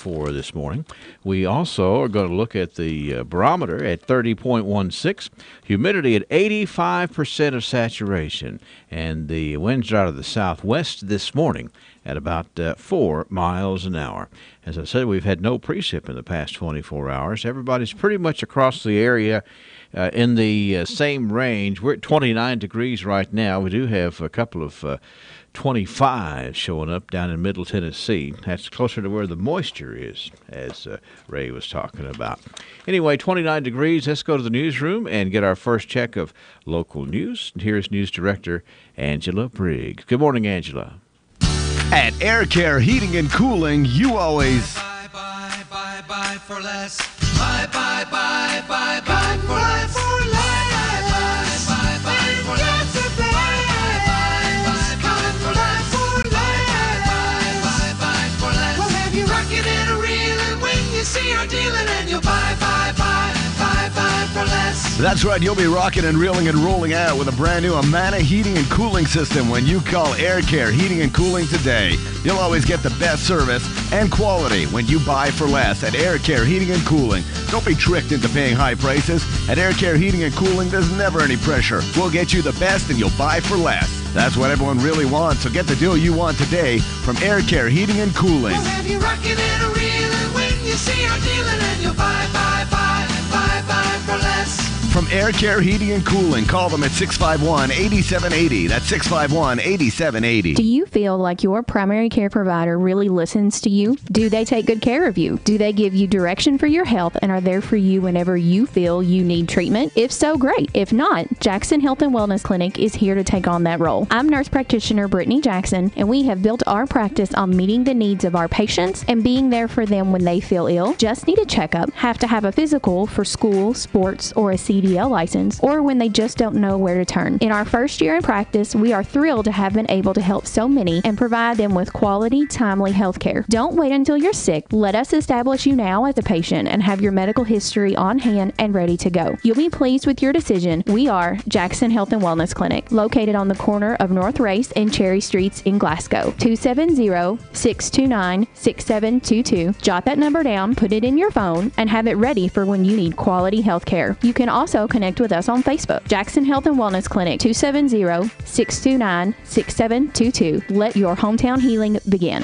for this morning. We also are going to look at the barometer at 30.16, humidity at 85% of saturation, and the winds are out of the southwest this morning at about 4 miles an hour. As I said, we've had no precip in the past 24 hours. Everybody's pretty much across the area in the same range. We're at 29 degrees right now. We do have a couple of 25 showing up down in Middle Tennessee. That's closer to where the moisture is, as Ray was talking about. Anyway, 29 degrees. Let's go to the newsroom and get our first check of local news. Here's News Director Angela Briggs. Good morning, Angela. At Air Care Heating and Cooling, you always buy for less. Buy for less. We'll have you rocking and reeling when you see our dealing, and you'll buy for less. That's right, you'll be rocking and reeling and rolling out with a brand new Amana heating and cooling system when you call Air Care Heating and Cooling today. You'll always get the best service and quality when you buy for less at Air Care Heating and Cooling. Don't be tricked into paying high prices. At Air Care Heating and Cooling, there's never any pressure. We'll get you the best and you'll buy for less. That's what everyone really wants, so get the deal you want today from Air Care Heating and Cooling. We'll have you rocking and reeling when you see our dealing, and you'll buy for less. From Air Care Heating and Cooling, call them at 651-8780. That's 651-8780. Do you feel like your primary care provider really listens to you? Do they take good care of you? Do they give you direction for your health and are there for you whenever you feel you need treatment? If so, great. If not, Jackson Health and Wellness Clinic is here to take on that role. I'm nurse practitioner Brittany Jackson, and we have built our practice on meeting the needs of our patients and being there for them when they feel ill, just need a checkup, have to have a physical for school, sports, or a CDL license, or when they just don't know where to turn. In our first year in practice, we are thrilled to have been able to help so many and provide them with quality, timely health care. Don't wait until you're sick. Let us establish you now as a patient and have your medical history on hand and ready to go. You'll be pleased with your decision. We are Jackson Health and Wellness Clinic, located on the corner of North Race and Cherry Streets in Glasgow. 270-629-6722. Jot that number down, put it in your phone, and have it ready for when you need quality health care. You can also connect with us on Facebook. Jackson Health and Wellness Clinic, 270-629-6722. Let your hometown healing begin.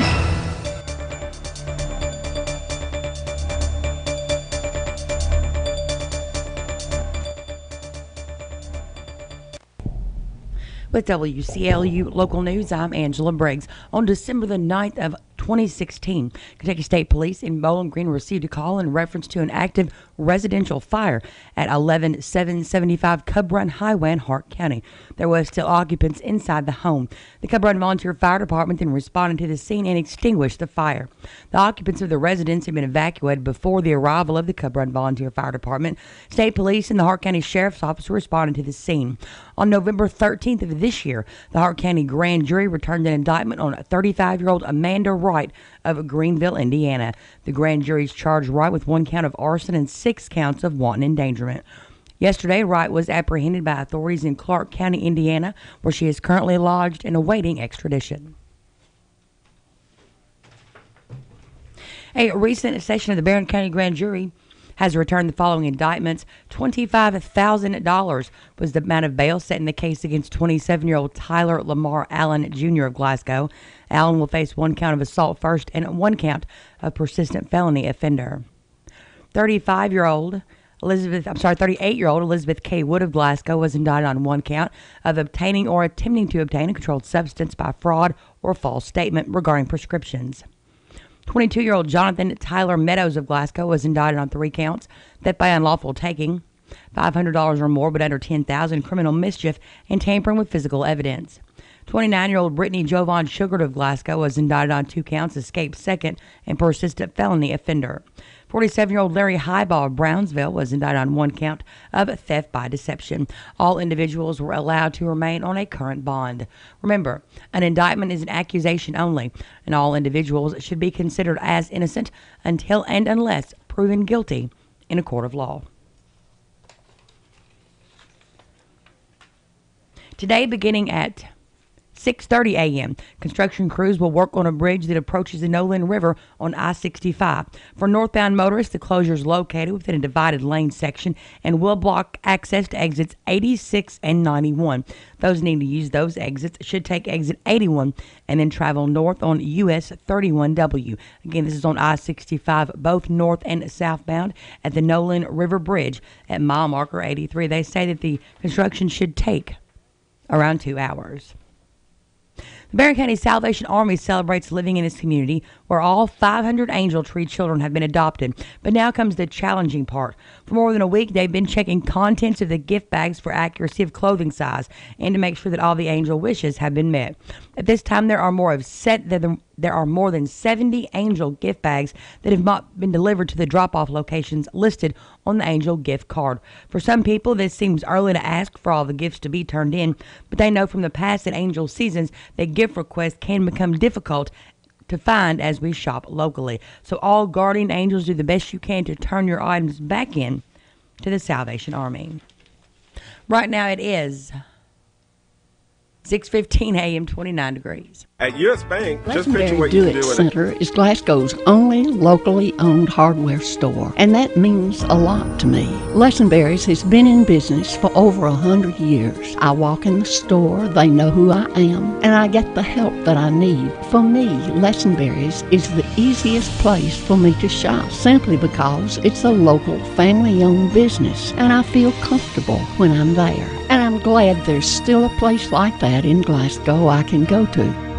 With WCLU Local News, I'm Angela Briggs. On December the 9th of 2016, Kentucky State Police in Bowling Green received a call in reference to an active residential fire at 11775 Cub Run Highway in Hart County. There was still occupants inside the home. The Cub Run Volunteer Fire Department then responded to the scene and extinguished the fire. The occupants of the residence had been evacuated before the arrival of the Cub Run Volunteer Fire Department. State Police and the Hart County Sheriff's Office responded to the scene. On November 13th of this year, the Hart County Grand Jury returned an indictment on 35-year-old Amanda Wright of Greenville, Indiana. The grand jury's charged Wright with 1 count of arson and 6 counts of wanton endangerment. Yesterday, Wright was apprehended by authorities in Clark County, Indiana, where she is currently lodged and awaiting extradition. A recent session of the Barron County Grand Jury has returned the following indictments. $25,000 was the amount of bail set in the case against 27-year-old Tyler Lamar Allen Jr. of Glasgow. Allen will face 1 count of assault first and 1 count of persistent felony offender. 38-year-old Elizabeth K. Wood of Glasgow was indicted on 1 count of obtaining or attempting to obtain a controlled substance by fraud or false statement regarding prescriptions. 22-year-old Jonathan Tyler Meadows of Glasgow was indicted on 3 counts: theft by unlawful taking, $500 or more but under $10,000, criminal mischief, and tampering with physical evidence. 29-year-old Brittany Jovan Sugart of Glasgow was indicted on 2 counts: escape second and persistent felony offender. 47-year-old Larry Highball of Brownsville was indicted on 1 count of theft by deception. All individuals were allowed to remain on a current bond. Remember, an indictment is an accusation only, and all individuals should be considered as innocent until and unless proven guilty in a court of law. Today, beginning at 6:30 a.m. Construction crews will work on a bridge that approaches the Nolan River on I-65. For northbound motorists, the closure is located within a divided lane section and will block access to exits 86 and 91. Those needing to use those exits should take exit 81 and then travel north on US 31W. Again, this is on I-65, both north and southbound at the Nolan River Bridge at mile marker 83. They say that the construction should take around 2 hours. The Barron County Salvation Army celebrates living in its community where all 500 Angel Tree children have been adopted. But now comes the challenging part. For more than a week, they've been checking contents of the gift bags for accuracy of clothing size and to make sure that all the angel wishes have been met. At this time, there are more than 70 angel gift bags that have not been delivered to the drop-off locations listed on the angel gift card. For some people, this seems early to ask for all the gifts to be turned in, but they know from the past that angel seasons that gift requests can become difficult to find as we shop locally. So all guardian angels, do the best you can to turn your items back in to the Salvation Army. Right now it is 6:15 a.m., 29 degrees. At U.S. Bank, just picture what you can do with it. Center is Glasgow's only locally owned hardware store, and that means a lot to me. Lessonberry's has been in business for over 100 years. I walk in the store, they know who I am, and I get the help that I need. For me, Lessonberry's is the easiest place for me to shop, simply because it's a local, family-owned business, and I feel comfortable when I'm there. And I'm glad there's still a place like that in Glasgow I can go to.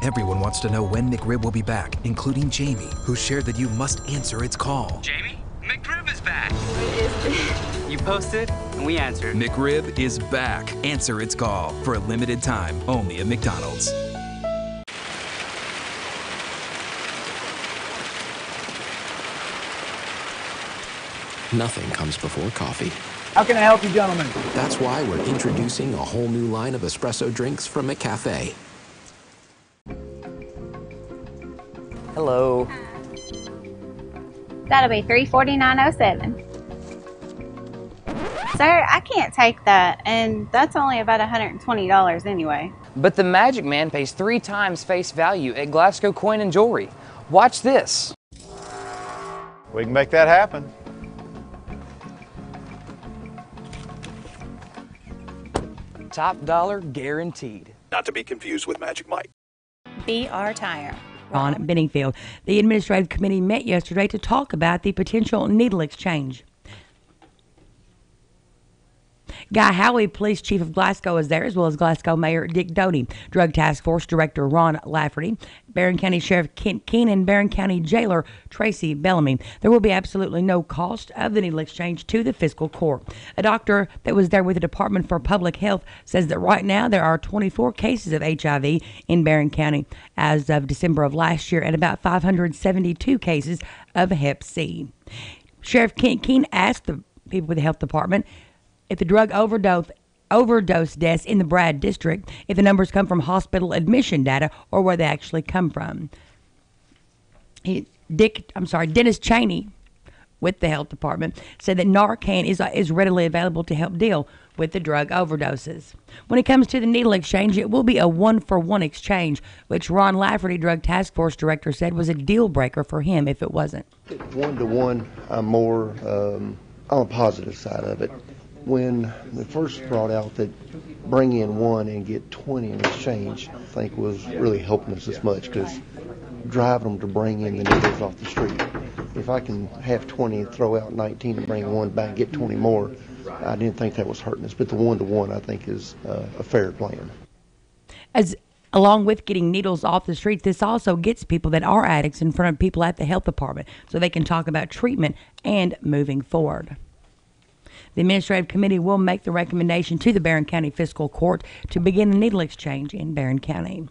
Everyone wants to know when McRib will be back, including Jamie, who shared that you must answer its call. Jamie, McRib is back. You posted, and we answered. McRib is back. Answer its call for a limited time, only at McDonald's. Nothing comes before coffee. How can I help you, gentlemen? That's why we're introducing a whole new line of espresso drinks from McCafe. Hello. That'll be $349.07. Sir, I can't take that, and that's only about $120 anyway. But the Magic Man pays 3 times face value at Glasgow Coin and Jewelry. Watch this. We can make that happen. Top dollar guaranteed. Not to be confused with Magic Mike. BR Tire. Ron Benningfield. The administrative committee met yesterday to talk about the potential needle exchange. Guy Howey, police chief of Glasgow, is there, as well as Glasgow Mayor Dick Doty, Drug Task Force Director Ron Lafferty, Barron County Sheriff Kent Keene, and Barron County Jailer Tracy Bellamy. There will be absolutely no cost of the needle exchange to the fiscal court. A doctor that was there with the Department for Public Health says that right now there are 24 cases of HIV in Barron County as of December of last year, and about 572 cases of Hep C. Sheriff Kent Keene asked the people with the health department if the drug overdose deaths in the Brad district, if the numbers come from hospital admission data or where they actually come from. Dennis Cheney with the health department said that Narcan is readily available to help deal with the drug overdoses. When it comes to the needle exchange, it will be a 1-for-1 exchange, which Ron Lafferty, Drug Task Force Director, said was a deal breaker for him if it wasn't. 1-to-1, I'm more on the positive side of it. When they first brought out that bring in 1 and get 20 in exchange, I think was really helping us this much, because driving them to bring in the needles off the street. If I can have 20 and throw out 19 and bring 1 back, get 20 more, I didn't think that was hurting us. But the 1-to-1, I think, is a fair plan. Along with getting needles off the streets, this also gets people that are addicts in front of people at the health department so they can talk about treatment and moving forward. The administrative committee will make the recommendation to the Barron County Fiscal Court to begin the needle exchange in Barron County.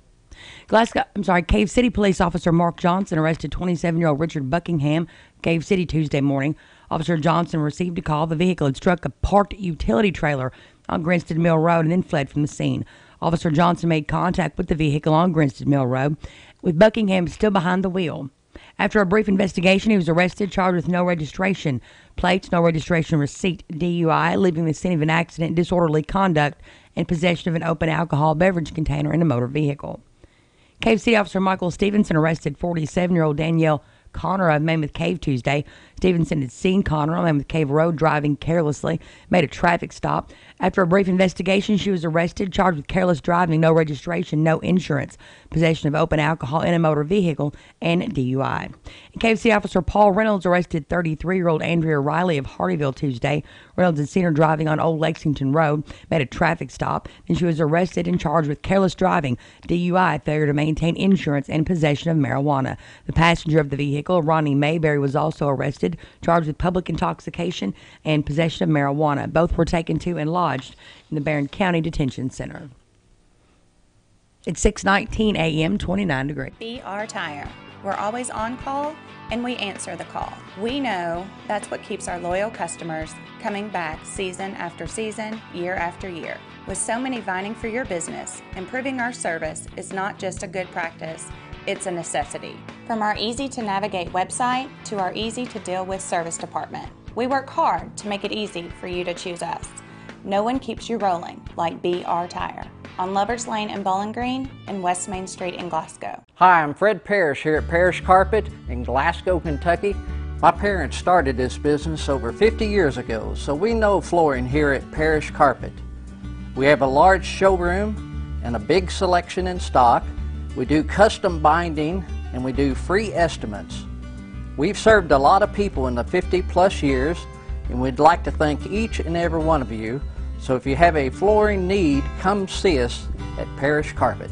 Cave City Police Officer Mark Johnson arrested 27-year-old Richard Buckingham, Cave City, Tuesday morning. Officer Johnson received a call the vehicle had struck a parked utility trailer on Grinstead Mill Road and then fled from the scene. Officer Johnson made contact with the vehicle on Grinstead Mill Road, with Buckingham still behind the wheel. After a brief investigation, he was arrested, charged with no registration plates, no registration receipt, DUI, leaving the scene of an accident, disorderly conduct, and possession of an open alcohol beverage container in a motor vehicle. Cave City Officer Michael Stevenson arrested 47-year-old Danielle Connor of Mammoth Cave Tuesday. Stevenson had seen Connor on Mammoth Cave Road driving carelessly, made a traffic stop. After a brief investigation, she was arrested, charged with careless driving, no registration, no insurance, possession of open alcohol in a motor vehicle, and DUI. And Cave City Officer Paul Reynolds arrested 33-year-old Andrea Riley of Hardyville Tuesday. Reynolds had seen her driving on Old Lexington Road, made a traffic stop, and she was arrested and charged with careless driving, DUI, failure to maintain insurance, and possession of marijuana. The passenger of the vehicle, Ronnie Mayberry, was also arrested, charged with public intoxication and possession of marijuana. Both were taken to and lodged in the Barron County Detention Center. It's 6:19 a.m., 29 degrees. BR Tire. We're always on call, and we answer the call. We know that's what keeps our loyal customers coming back season after season, year after year. With so many vying for your business, improving our service is not just a good practice, it's a necessity. From our easy-to-navigate website to our easy-to-deal-with service department, we work hard to make it easy for you to choose us. No one keeps you rolling like BR Tire on Lovers Lane in Bowling Green and West Main Street in Glasgow. Hi, I'm Fred Parrish here at Parrish Carpet in Glasgow, Kentucky. My parents started this business over 50 years ago, so we know flooring here at Parrish Carpet. We have a large showroom and a big selection in stock. We do custom binding and we do free estimates. We've served a lot of people in the 50-plus years, and we'd like to thank each and every one of you. So if you have a flooring need, come see us at Parrish Carpet.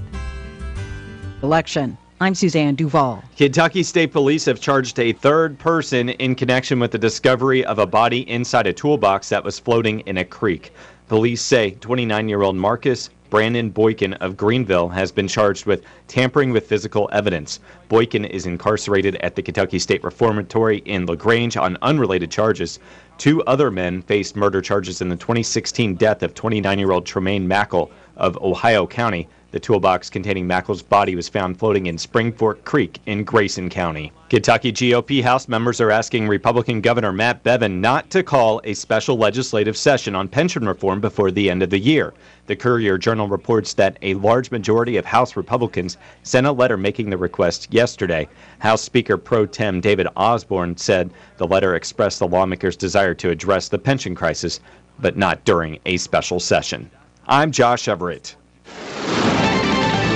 Election. I'm Suzanne Duvall. Kentucky State Police have charged a third person in connection with the discovery of a body inside a toolbox that was floating in a creek. Police say 29-year-old Marcus Brandon Boykin of Greenville has been charged with tampering with physical evidence. Boykin is incarcerated at the Kentucky State Reformatory in LaGrange on unrelated charges. Two other men faced murder charges in the 2016 death of 29-year-old Tremaine Mackle of Ohio County. The toolbox containing Mackle's body was found floating in Spring Fork Creek in Grayson County. Kentucky GOP House members are asking Republican Governor Matt Bevin not to call a special legislative session on pension reform before the end of the year. The Courier-Journal reports that a large majority of House Republicans sent a letter making the request yesterday. House Speaker Pro Tem David Osborne said the letter expressed the lawmakers' desire to address the pension crisis, but not during a special session. I'm Josh Everett.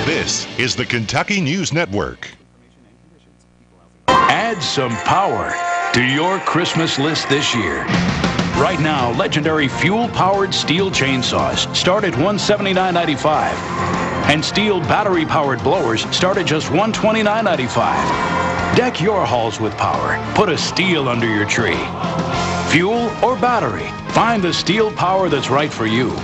This is the Kentucky News Network. Add some power to your Christmas list this year. Right now, legendary fuel-powered steel chainsaws start at $179.95, and steel battery-powered blowers start at just $129.95. Deck your halls with power. Put a steel under your tree. Fuel or battery? Find the steel power that's right for you.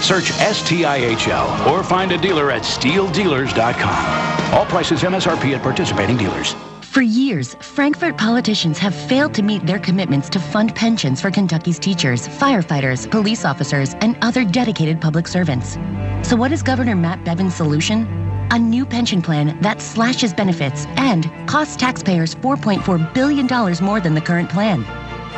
Search STIHL or find a dealer at steeldealers.com. All prices MSRP at participating dealers. For years, Frankfort politicians have failed to meet their commitments to fund pensions for Kentucky's teachers, firefighters, police officers, and other dedicated public servants. So what is Governor Matt Bevin's solution? A new pension plan that slashes benefits and costs taxpayers $4.4 billion more than the current plan.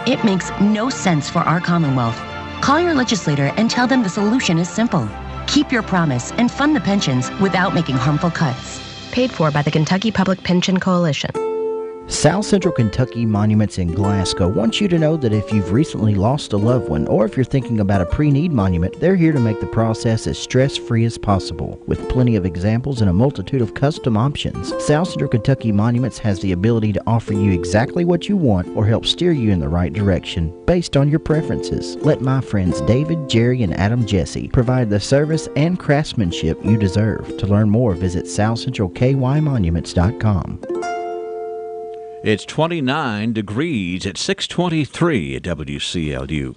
It makes no sense for our Commonwealth. Call your legislator and tell them the solution is simple. Keep your promise and fund the pensions without making harmful cuts. Paid for by the Kentucky Public Pension Coalition. South Central Kentucky Monuments in Glasgow wants you to know that if you've recently lost a loved one or if you're thinking about a pre-need monument, they're here to make the process as stress-free as possible. With plenty of examples and a multitude of custom options, South Central Kentucky Monuments has the ability to offer you exactly what you want or help steer you in the right direction based on your preferences. Let my friends David, Jerry, and Adam Jesse provide the service and craftsmanship you deserve. To learn more, visit southcentralkymonuments.com. It's 29 degrees at 6:23 at WCLU.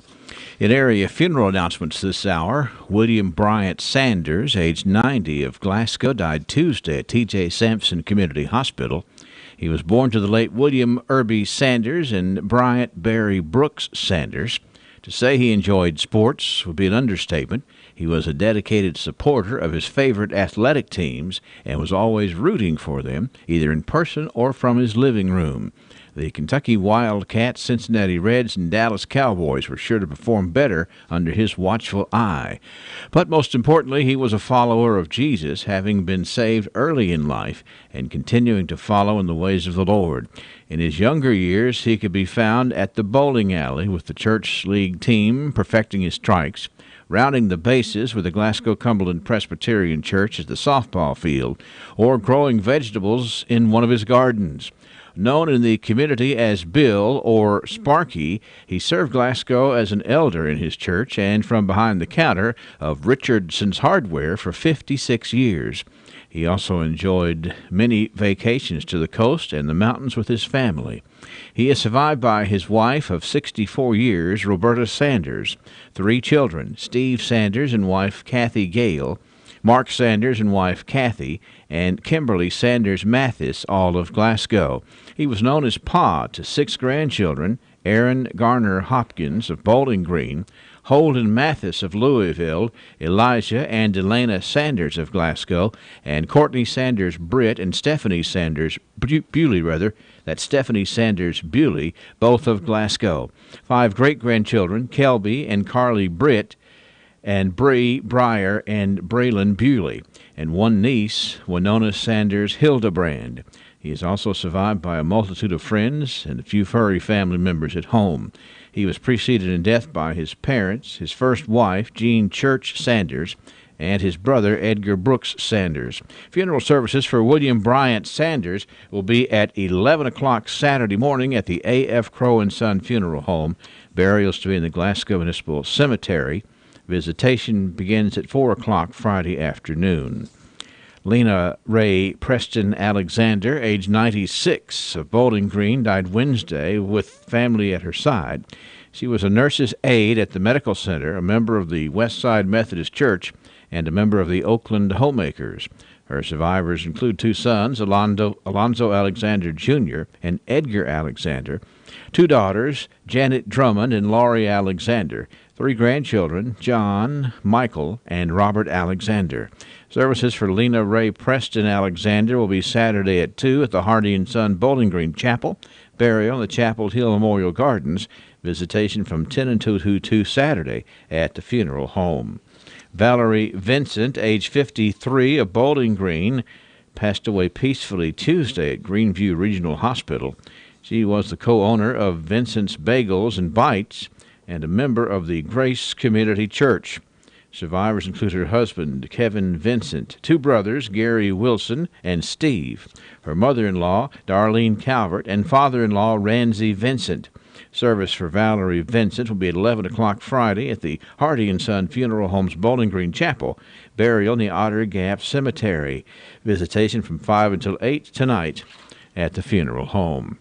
In area funeral announcements this hour, William Bryant Sanders, age 90, of Glasgow, died Tuesday at T.J. Sampson Community Hospital. He was born to the late William Irby Sanders and Bryant Barry Brooks Sanders. To say he enjoyed sports would be an understatement. He was a dedicated supporter of his favorite athletic teams and was always rooting for them, either in person or from his living room. The Kentucky Wildcats, Cincinnati Reds, and Dallas Cowboys were sure to perform better under his watchful eye. But most importantly, he was a follower of Jesus, having been saved early in life and continuing to follow in the ways of the Lord. In his younger years, he could be found at the bowling alley with the church league team, perfecting his strikes, rounding the bases with the Glasgow Cumberland Presbyterian Church at the softball field, or growing vegetables in one of his gardens. Known in the community as Bill or Sparky, he served Glasgow as an elder in his church and from behind the counter of Richardson's Hardware for 56 years. He also enjoyed many vacations to the coast and the mountains with his family. He is survived by his wife of 64 years, Roberta Sanders, 3 children, Steve Sanders and wife Kathy Gale, Mark Sanders and wife Kathy, and Kimberly Sanders Mathis, all of Glasgow. He was known as Pa to 6 grandchildren, Aaron Garner Hopkins of Bowling Green, Holden Mathis of Louisville, Elijah and Elena Sanders of Glasgow, and Courtney Sanders Britt and Stephanie Sanders Bewley, that's Stephanie Sanders Bewley, both of Glasgow. 5 great-grandchildren, Kelby and Carly Britt, and Bree Breyer and Braylon Bewley, and 1 niece, Winona Sanders Hildebrand. He is also survived by a multitude of friends and a few furry family members at home. He was preceded in death by his parents, his first wife, Jean Church Sanders, and his brother, Edgar Brooks Sanders. Funeral services for William Bryant Sanders will be at 11 o'clock Saturday morning at the A.F. Crow & Son Funeral Home. Burials to be in the Glasgow Municipal Cemetery. Visitation begins at 4 o'clock Friday afternoon. Lena Ray Preston Alexander, age 96, of Bowling Green, died Wednesday with family at her side. She was a nurse's aide at the medical center, a member of the Westside Methodist Church, and a member of the Oakland Homemakers. Her survivors include 2 sons, Alonzo Alexander Jr. and Edgar Alexander, 2 daughters, Janet Drummond and Laurie Alexander, 3 grandchildren, John, Michael, and Robert Alexander. Services for Lena Ray Preston Alexander will be Saturday at 2 at the Hardy & Son Bowling Green Chapel. Burial in the Chapel Hill Memorial Gardens. Visitation from 10 until 2 Saturday at the funeral home. Valerie Vincent, age 53, of Bowling Green, passed away peacefully Tuesday at Greenview Regional Hospital. She was the co-owner of Vincent's Bagels and Bites and a member of the Grace Community Church. Survivors include her husband, Kevin Vincent, 2 brothers, Gary Wilson and Steve, her mother-in-law, Darlene Calvert, and father-in-law, Ramsey Vincent. Service for Valerie Vincent will be at 11 o'clock Friday at the Hardy & Son Funeral Home's Bowling Green Chapel. Burial in the Otter Gap Cemetery. Visitation from 5 until 8 tonight at the funeral home.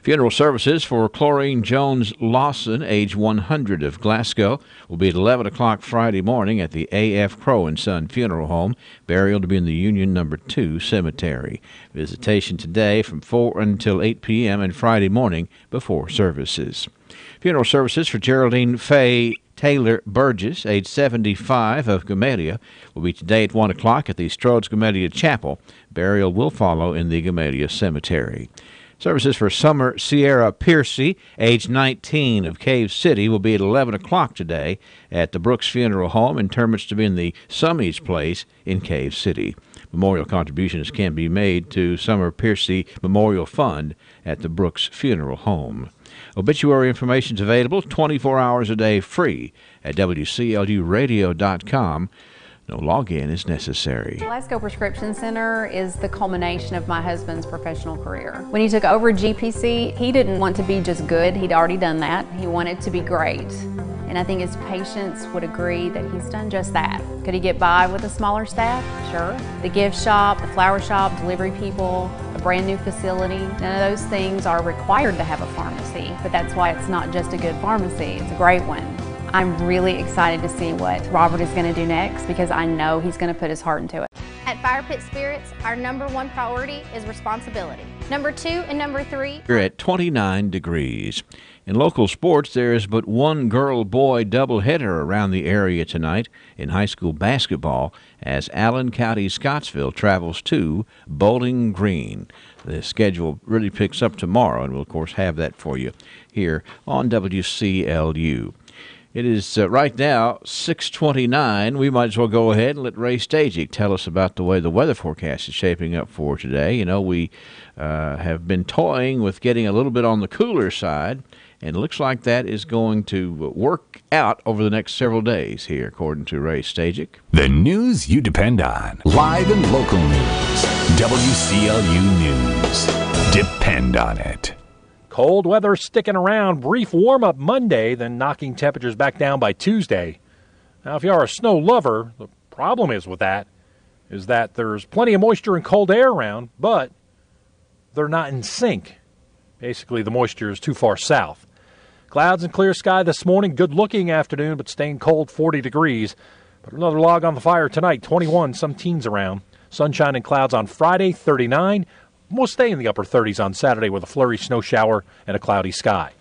Funeral services for Chlorine Jones Lawson, age 100, of Glasgow, will be at 11 o'clock Friday morning at the A.F. Crow & Son Funeral Home. Burial to be in the Union No. 2 Cemetery. Visitation today from 4 until 8 p.m. and Friday morning before services. Funeral services for Geraldine Faye Taylor Burgess, age 75, of Gamaliel, will be today at 1 o'clock at the Strodes Gamaliel Chapel. Burial will follow in the Gamaliel Cemetery. Services for Summer Sierra Piercy, age 19, of Cave City, will be at 11 o'clock today at the Brooks Funeral Home. Interments to be in the Summies Place in Cave City. Memorial contributions can be made to Summer Piercy Memorial Fund at the Brooks Funeral Home. Obituary information is available 24 hours a day free at WCLUradio.com. No login is necessary. Glasgow Prescription Center is the culmination of my husband's professional career. When he took over GPC, he didn't want to be just good. He'd already done that. He wanted to be great. And I think his patients would agree that he's done just that. Could he get by with a smaller staff? Sure. The gift shop, the flower shop, delivery people, a brand new facility, none of those things are required to have a pharmacy. But that's why it's not just a good pharmacy, it's a great one. I'm really excited to see what Robert is going to do next because I know he's going to put his heart into it. At Fire Pit Spirits, our #1 priority is responsibility. Number 2 and number 3 We're at 29 degrees. In local sports, there is but one girl-boy doubleheader around the area tonight in high school basketball as Allen County Scottsville travels to Bowling Green. The schedule really picks up tomorrow, and we'll, of course, have that for you here on WCLU. It is right now 6:29. We might as well go ahead and let Ray Stajic tell us about the way the weather forecast is shaping up for today. You know, we have been toying with getting a little bit on the cooler side, and it looks like that is going to work out over the next several days here, according to Ray Stajic. The news you depend on. Live and local news. WCLU News. Depend on it. Cold weather sticking around. Brief warm-up Monday, then knocking temperatures back down by Tuesday. Now, if you are a snow lover, the problem is that there's plenty of moisture and cold air around, but they're not in sync. Basically, the moisture is too far south. Clouds and clear sky this morning. Good-looking afternoon, but staying cold, 40 degrees. But another log on the fire tonight, 21, some teens around. Sunshine and clouds on Friday, 39. We'll stay in the upper 30s on Saturday with a flurry snow shower and a cloudy sky.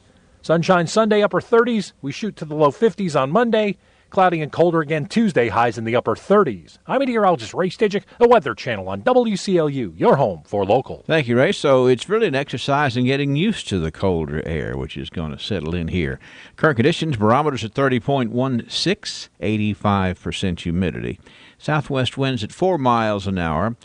Sunshine Sunday, upper 30s. We shoot to the low 50s on Monday. Cloudy and colder again Tuesday, highs in the upper 30s. I'm meteorologist Ray Stajic, the Weather Channel on WCLU, your home for local. Thank you, Ray. So it's really an exercise in getting used to the colder air, which is going to settle in here. Current conditions, barometers at 30.16, 85% humidity. Southwest winds at 4 miles an hour.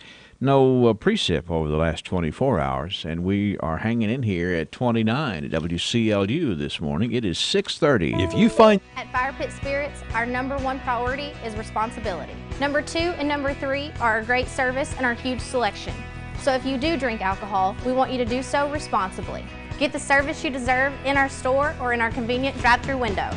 No precip over the last 24 hours, and we are hanging in here at 29 at WCLU this morning. It is 6:30. If you find At Fire Pit Spirits, our number 1 priority is responsibility. Number 2 and number 3 are our great service and our huge selection. So if you do drink alcohol, we want you to do so responsibly. Get the service you deserve in our store or in our convenient drive-thru window.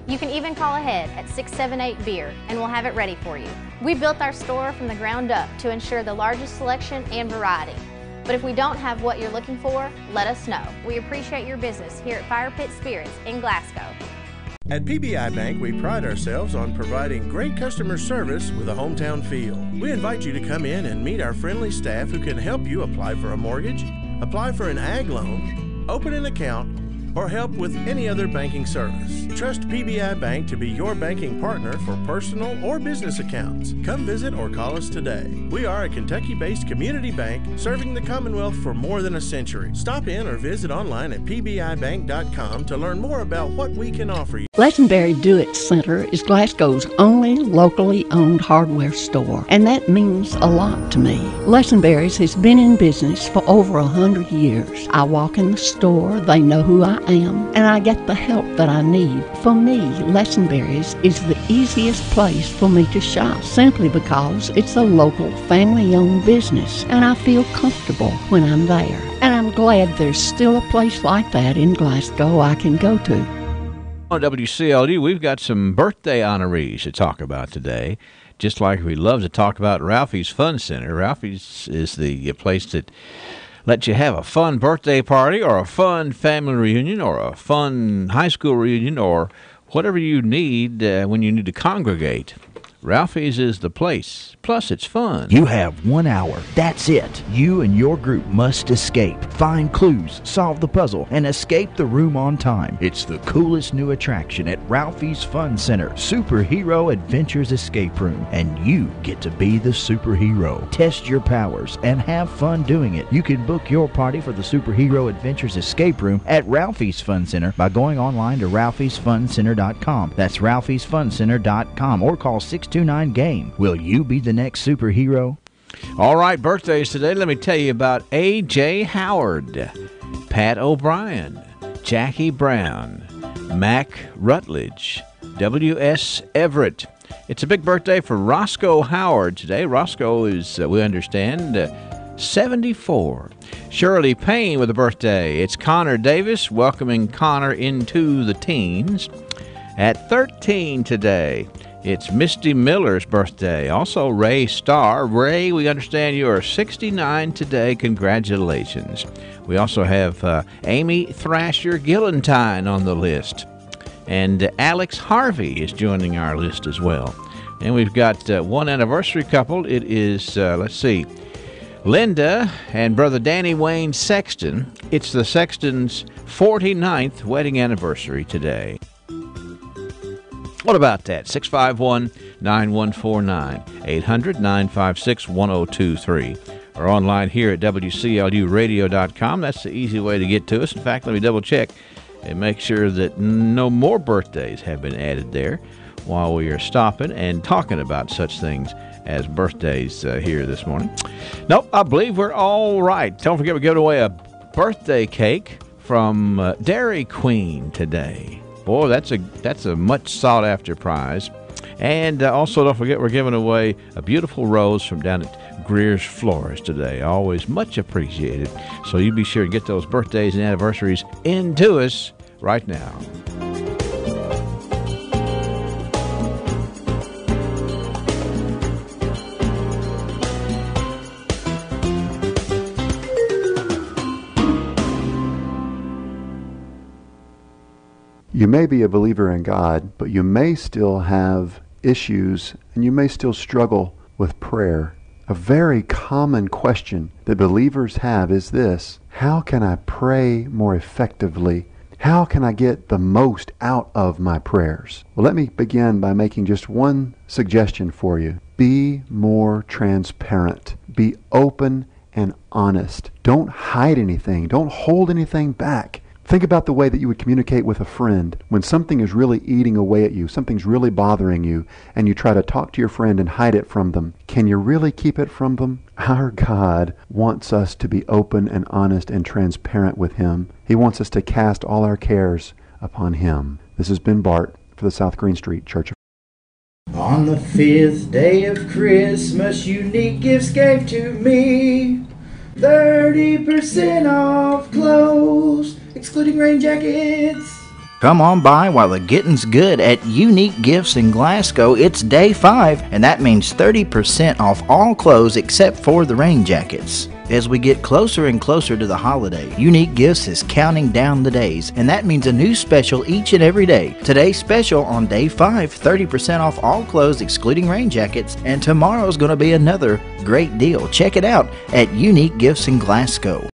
You can even call ahead at 678-BEER and we'll have it ready for you. We built our store from the ground up to ensure the largest selection and variety. But if we don't have what you're looking for, let us know. We appreciate your business here at Fire Pit Spirits in Glasgow. At PBI Bank, we pride ourselves on providing great customer service with a hometown feel. We invite you to come in and meet our friendly staff who can help you apply for a mortgage, apply for an ag loan, open an account, or help with any other banking service. Trust PBI Bank to be your banking partner for personal or business accounts. Come visit or call us today. We are a Kentucky-based community bank serving the Commonwealth for more than a century. Stop in or visit online at pbibank.com to learn more about what we can offer you. Lesenberry Do-It Center is Glasgow's only locally owned hardware store, and that means a lot to me. Lesenberry's has been in business for over 100 years. I walk in the store, they know who I am, and I get the help that I need. For me, Lesenberry's is the easiest place for me to shop, simply because it's a local family-owned business, and I feel comfortable when I'm there. And I'm glad there's still a place like that in Glasgow I can go to. On WCLU, we've got some birthday honorees to talk about today. Just like we love to talk about Ralphie's Fun Center. Ralphie's is the place that lets you have a fun birthday party or a fun family reunion or a fun high school reunion or whatever you need when you need to congregate. Ralphie's is the place. Plus, it's fun. You have 1 hour. That's it. You and your group must escape. Find clues, solve the puzzle, and escape the room on time. It's the coolest new attraction at Ralphie's Fun Center, Superhero Adventures Escape Room. And you get to be the superhero. Test your powers and have fun doing it. You can book your party for the Superhero Adventures Escape Room at Ralphie's Fun Center by going online to ralphiesfuncenter.com. That's ralphiesfuncenter.com or call 629-GAME. Will you be the next superhero? All right, birthdays today. Let me tell you about A.J. Howard, Pat O'Brien, Jackie Brown, Mac Rutledge, W.S. Everett. It's a big birthday for Roscoe Howard today. Roscoe is, we understand, 74. Shirley Payne with a birthday. It's Connor Davis, welcoming Connor into the teens. At 13 today, it's Misty Miller's birthday. Also, Ray Starr. Ray, we understand you are 69 today. Congratulations. We also have Amy Thrasher Gillentine on the list. And Alex Harvey is joining our list as well. And we've got one anniversary couple. It is, let's see, Linda and Brother Danny Wayne Sexton. It's the Sexton's 49th wedding anniversary today. What about that? 651-9149, 800-956-1023, or online here at WCLUradio.com. That's the easy way to get to us. In fact, let me double check and make sure that no more birthdays have been added there while we are stopping and talking about such things as birthdays here this morning. Nope, I believe we're all right. Don't forget we're giving away a birthday cake from Dairy Queen today. Boy, that's a much sought after prize. And also don't forget we're giving away a beautiful rose from down at Greer's Florist today. Always much appreciated. So you be sure to get those birthdays and anniversaries into us right now. You may be a believer in God, but you may still have issues and you may still struggle with prayer. A very common question that believers have is this: how can I pray more effectively? How can I get the most out of my prayers? Well, let me begin by making just one suggestion for you. Be more transparent. Be open and honest. Don't hide anything. Don't hold anything back. Think about the way that you would communicate with a friend when something is really eating away at you, something's really bothering you, and you try to talk to your friend and hide it from them. Can you really keep it from them? Our God wants us to be open and honest and transparent with Him. He wants us to cast all our cares upon Him. This has been Bart for the South Green Street Church of... On the 5th day of Christmas, unique gifts gave to me 30% off clothes, excluding rain jackets. Come on by while the getting's good at Unique Gifts in Glasgow. It's day 5, and that means 30% off all clothes except for the rain jackets. As we get closer and closer to the holiday, Unique Gifts is counting down the days, and that means a new special each and every day. Today's special on day 5, 30% off all clothes excluding rain jackets, and tomorrow's going to be another great deal. Check it out at Unique Gifts in Glasgow.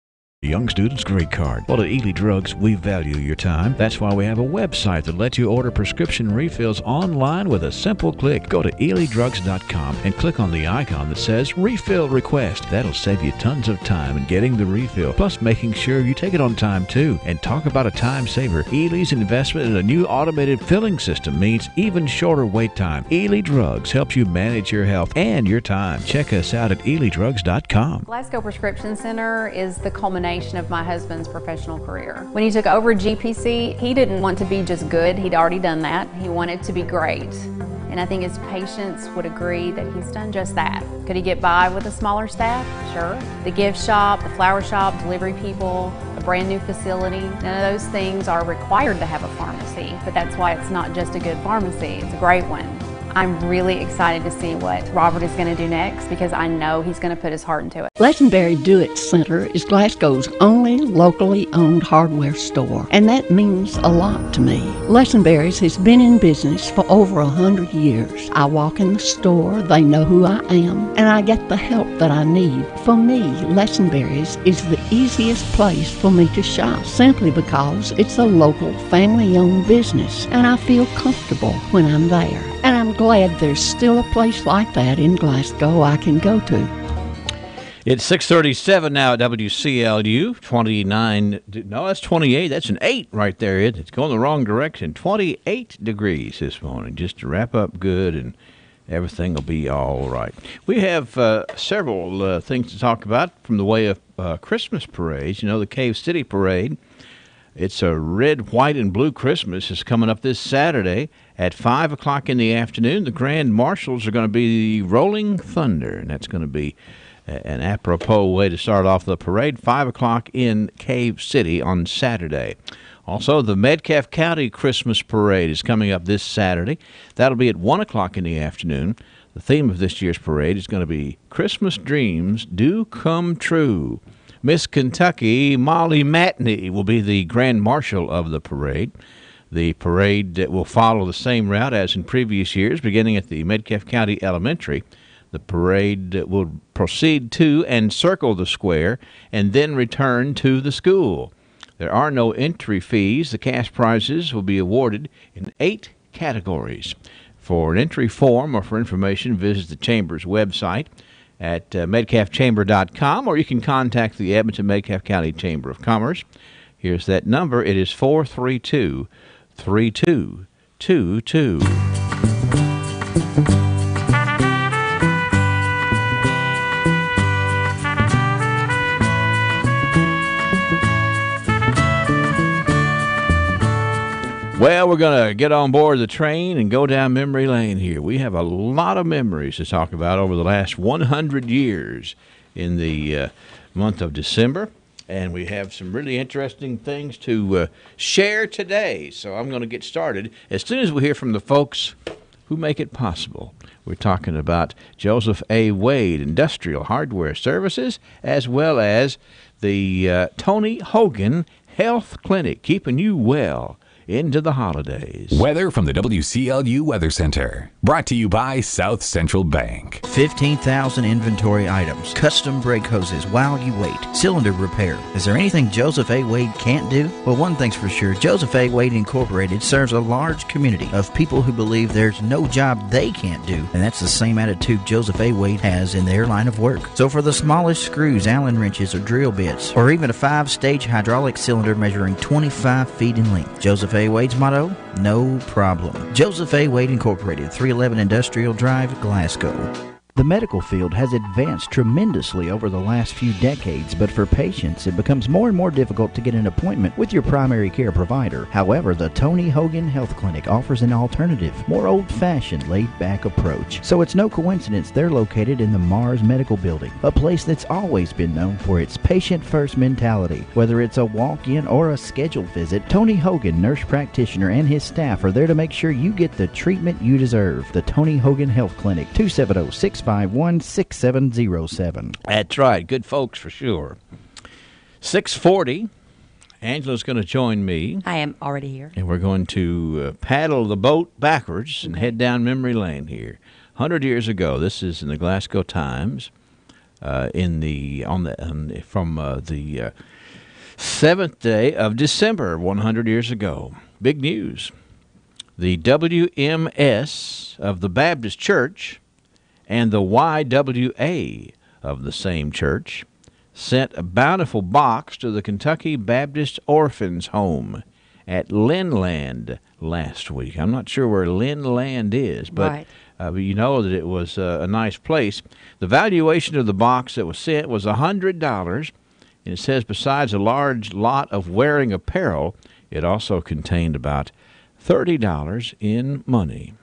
Young Student's Great Card. Well, at Ely Drugs, we value your time. That's why we have a website that lets you order prescription refills online with a simple click. Go to elydrugs.com and click on the icon that says Refill Request. That'll save you tons of time in getting the refill, plus making sure you take it on time, too. And talk about a time saver. Ely's investment in a new automated filling system means even shorter wait time. Ely Drugs helps you manage your health and your time. Check us out at elydrugs.com. Glasgow Prescription Center is the culmination of my husband's professional career. When he took over GPC, he didn't want to be just good. He'd already done that. He wanted to be great. And I think his patients would agree that he's done just that. Could he get by with a smaller staff? Sure. The gift shop, the flower shop, delivery people, a brand new facility, none of those things are required to have a pharmacy, but that's why it's not just a good pharmacy, it's a great one. I'm really excited to see what Robert is going to do next because I know he's going to put his heart into it. Lesenberry Do-It Center is Glasgow's only locally owned hardware store, and that means a lot to me. Lesenberry's has been in business for over 100 years. I walk in the store, they know who I am, and I get the help that I need. For me, Lesenberry's is the easiest place for me to shop, simply because it's a local family-owned business, and I feel comfortable when I'm there. And I'm glad there's still a place like that in Glasgow I can go to. It's 6:37 now at WCLU. 29, no, that's 28. That's an 8 right there. It's going the wrong direction. 28 degrees this morning. Just to wrap up good and everything will be all right. We have several things to talk about from the way of Christmas parades. You know, the Cave City Parade. It's a red, white, and blue Christmas is coming up this Saturday at 5 o'clock in the afternoon. The Grand Marshals are going to be the Rolling Thunder, and that's going to be an apropos way to start off the parade. 5 o'clock in Cave City on Saturday. Also, the Metcalfe County Christmas Parade is coming up this Saturday. That'll be at 1 o'clock in the afternoon. The theme of this year's parade is going to be Christmas Dreams Do Come True. Miss Kentucky, Molly Matney, will be the Grand Marshal of the parade. The parade will follow the same route as in previous years, beginning at the Metcalfe County Elementary. The parade will proceed to and circle the square and then return to the school. There are no entry fees. The cash prizes will be awarded in 8 categories. For an entry form or for information, visit the Chamber's website at metcalfchamber.com, or you can contact the Edmonton-Metcalfe County Chamber of Commerce. Here's that number. It is 432-3222. Well, we're going to get on board the train and go down memory lane here. We have a lot of memories to talk about over the last 100 years in the month of December, and we have some really interesting things to share today. So I'm going to get started as soon as we hear from the folks who make it possible. We're talking about Joseph A. Wade Industrial Hardware Services, as well as the Tony Hogan Health Clinic, keeping you well into the holidays. Weather from the WCLU Weather Center. Brought to you by South Central Bank. 15,000 inventory items, custom brake hoses while you wait, cylinder repair. Is there anything Joseph A. Wade can't do? Well, one thing's for sure. Joseph A. Wade Incorporated serves a large community of people who believe there's no job they can't do, and that's the same attitude Joseph A. Wade has in their line of work. So for the smallest screws, Allen wrenches, or drill bits, or even a 5-stage hydraulic cylinder measuring 25 feet in length, Joseph A. Wade's motto, no problem. Joseph A. Wade Incorporated, 311 Industrial Drive, Glasgow. The medical field has advanced tremendously over the last few decades, but for patients, it becomes more and more difficult to get an appointment with your primary care provider. However, the Tony Hogan Health Clinic offers an alternative, more old-fashioned, laid-back approach. So it's no coincidence they're located in the Mars Medical Building, a place that's always been known for its patient-first mentality. Whether it's a walk-in or a scheduled visit, Tony Hogan, nurse practitioner, and his staff are there to make sure you get the treatment you deserve. The Tony Hogan Health Clinic, 270-651-6707. That's right. Good folks for sure. 6:40. Angela's going to join me. I am already here. And we're going to paddle the boat backwards and head down memory lane here. 100 years ago, this is in the Glasgow Times, from the 7th day of December, 100 years ago. Big news. The WMS of the Baptist Church and the YWA of the same church sent a bountiful box to the Kentucky Baptist Orphans Home at Linland last week. I'm not sure where Linland is, but Right. You know that it was a nice place. The valuation of the box that was sent was $100, and it says besides a large lot of wearing apparel, it also contained about $30 in money.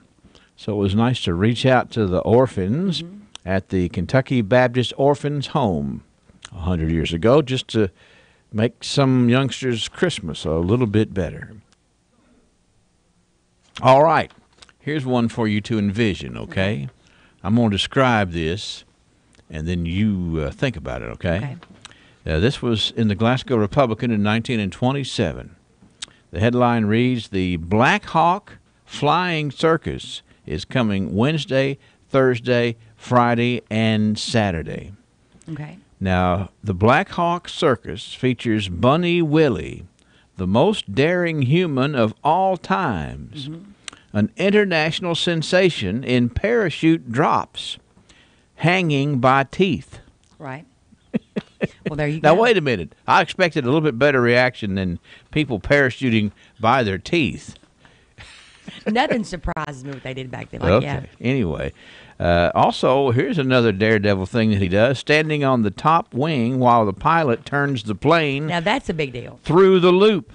So it was nice to reach out to the orphans at the Kentucky Baptist Orphans Home 100 years ago just to make some youngsters' Christmas a little bit better. All right. Here's one for you to envision, okay? I'm going to describe this, and then you think about it, okay? This was in the Glasgow Republican in 1927. The headline reads, "The Black Hawk Flying Circus is coming Wednesday, Thursday, Friday, and Saturday." Okay. Now, the Black Hawk Circus features Bunny Willie, the most daring human of all times, an international sensation in parachute drops, hanging by teeth. Right. Well, there you Now, go. wait a minute. I expected a little bit better reaction than people parachuting by their teeth. Nothing surprises me what they did back then. Okay. Anyway, also, here's another daredevil thing that he does, standing on the top wing while the pilot turns the plane Now, that's a big deal. through the loop.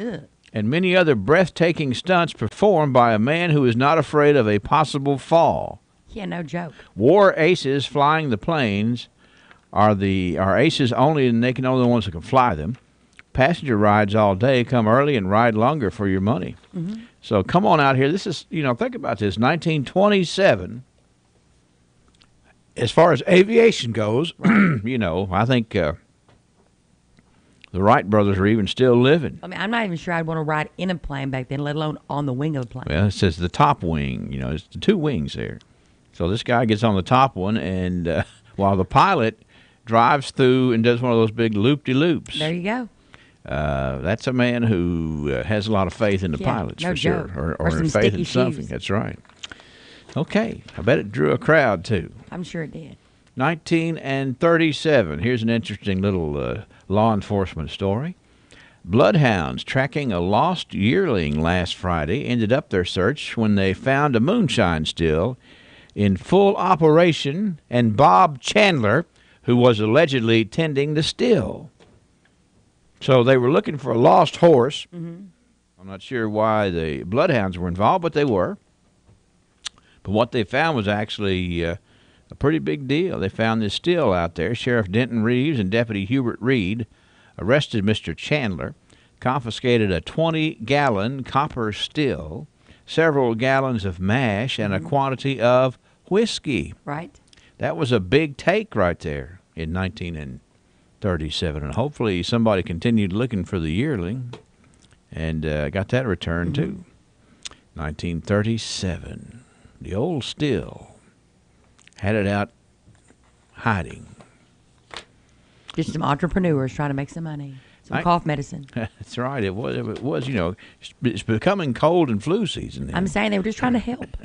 Ugh. And many other breathtaking stunts performed by a man who is not afraid of a possible fall. Yeah, no joke. War aces flying the planes are aces only, and they can only the ones who can fly them. Passenger rides all day, come early and ride longer for your money. So come on out here. This is, think about this, 1927. As far as aviation goes, I think the Wright brothers are even still living. I mean, I'm not even sure I'd want to ride in a plane back then, let alone on the wing of a plane. Well, it says the top wing, it's the two wings there. So this guy gets on the top one, and while the pilot drives through and does one of those big loop-de-loops. There you go. That's a man who has a lot of faith in the pilots, no for joke. sure. Or some faith sticky in something. shoes. That's right. Okay. I bet it drew a crowd, too. I'm sure it did. 1937. Here's an interesting little law enforcement story. Bloodhounds tracking a lost yearling last Friday ended up their search when they found a moonshine still in full operation and Bob Chandler, who was allegedly tending the still. So they were looking for a lost horse. Mm-hmm. I'm not sure why the bloodhounds were involved, but they were. But what they found was actually a pretty big deal. They found this still out there. Sheriff Denton Reeves and Deputy Hubert Reed arrested Mr. Chandler, confiscated a 20-gallon copper still, several gallons of mash, and a quantity of whiskey. Right. That was a big take right there in 1937. And hopefully somebody continued looking for the yearling and got that returned, too. 1937. The old still had it out hiding. Just some entrepreneurs trying to make some money. Some cough medicine. That's right. It was, it's becoming cold and flu season now. I'm saying they were just trying to help.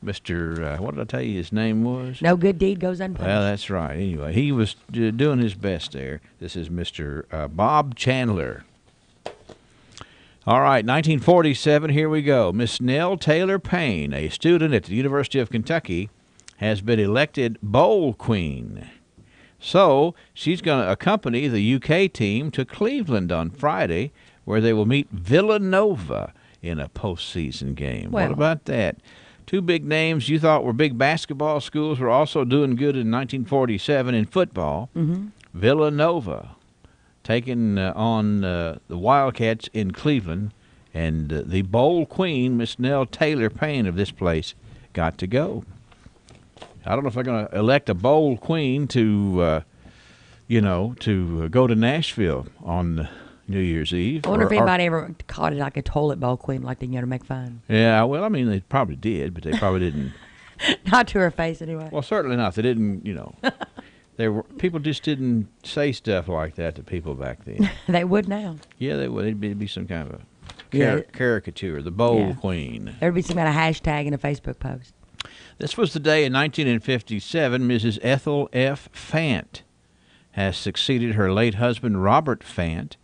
Mr. What did I tell you his name was? No good deed goes unpunished. Well, that's right. Anyway, he was doing his best there. This is Mr. Bob Chandler. All right, 1947, here we go. Miss Nell Taylor Payne, a student at the University of Kentucky, has been elected Bowl Queen. So she's going to accompany the UK team to Cleveland on Friday, where they will meet Villanova in a postseason game. Well, what about that? Two big names you thought were big basketball schools were also doing good in 1947 in football. Mm-hmm. Villanova taking on the Wildcats in Cleveland, and the bowl queen, Miss Nell Taylor Payne of this place, got to go. I don't know if they're going to elect a bowl queen to, go to Nashville on New Year's Eve. I wonder if anybody ever called it like a toilet bowl queen, like they, to make fun. Yeah, well, I mean, they probably did, but they probably didn't. Not to her face, anyway. Well, certainly not. They didn't, people just didn't say stuff like that to people back then. They would now. Yeah, they would. It'd be some kind of a caricature, the bowl queen. There'd be some kind of hashtag in a Facebook post. This was the day in 1957 Mrs. Ethel F. Fant has succeeded her late husband Robert Fant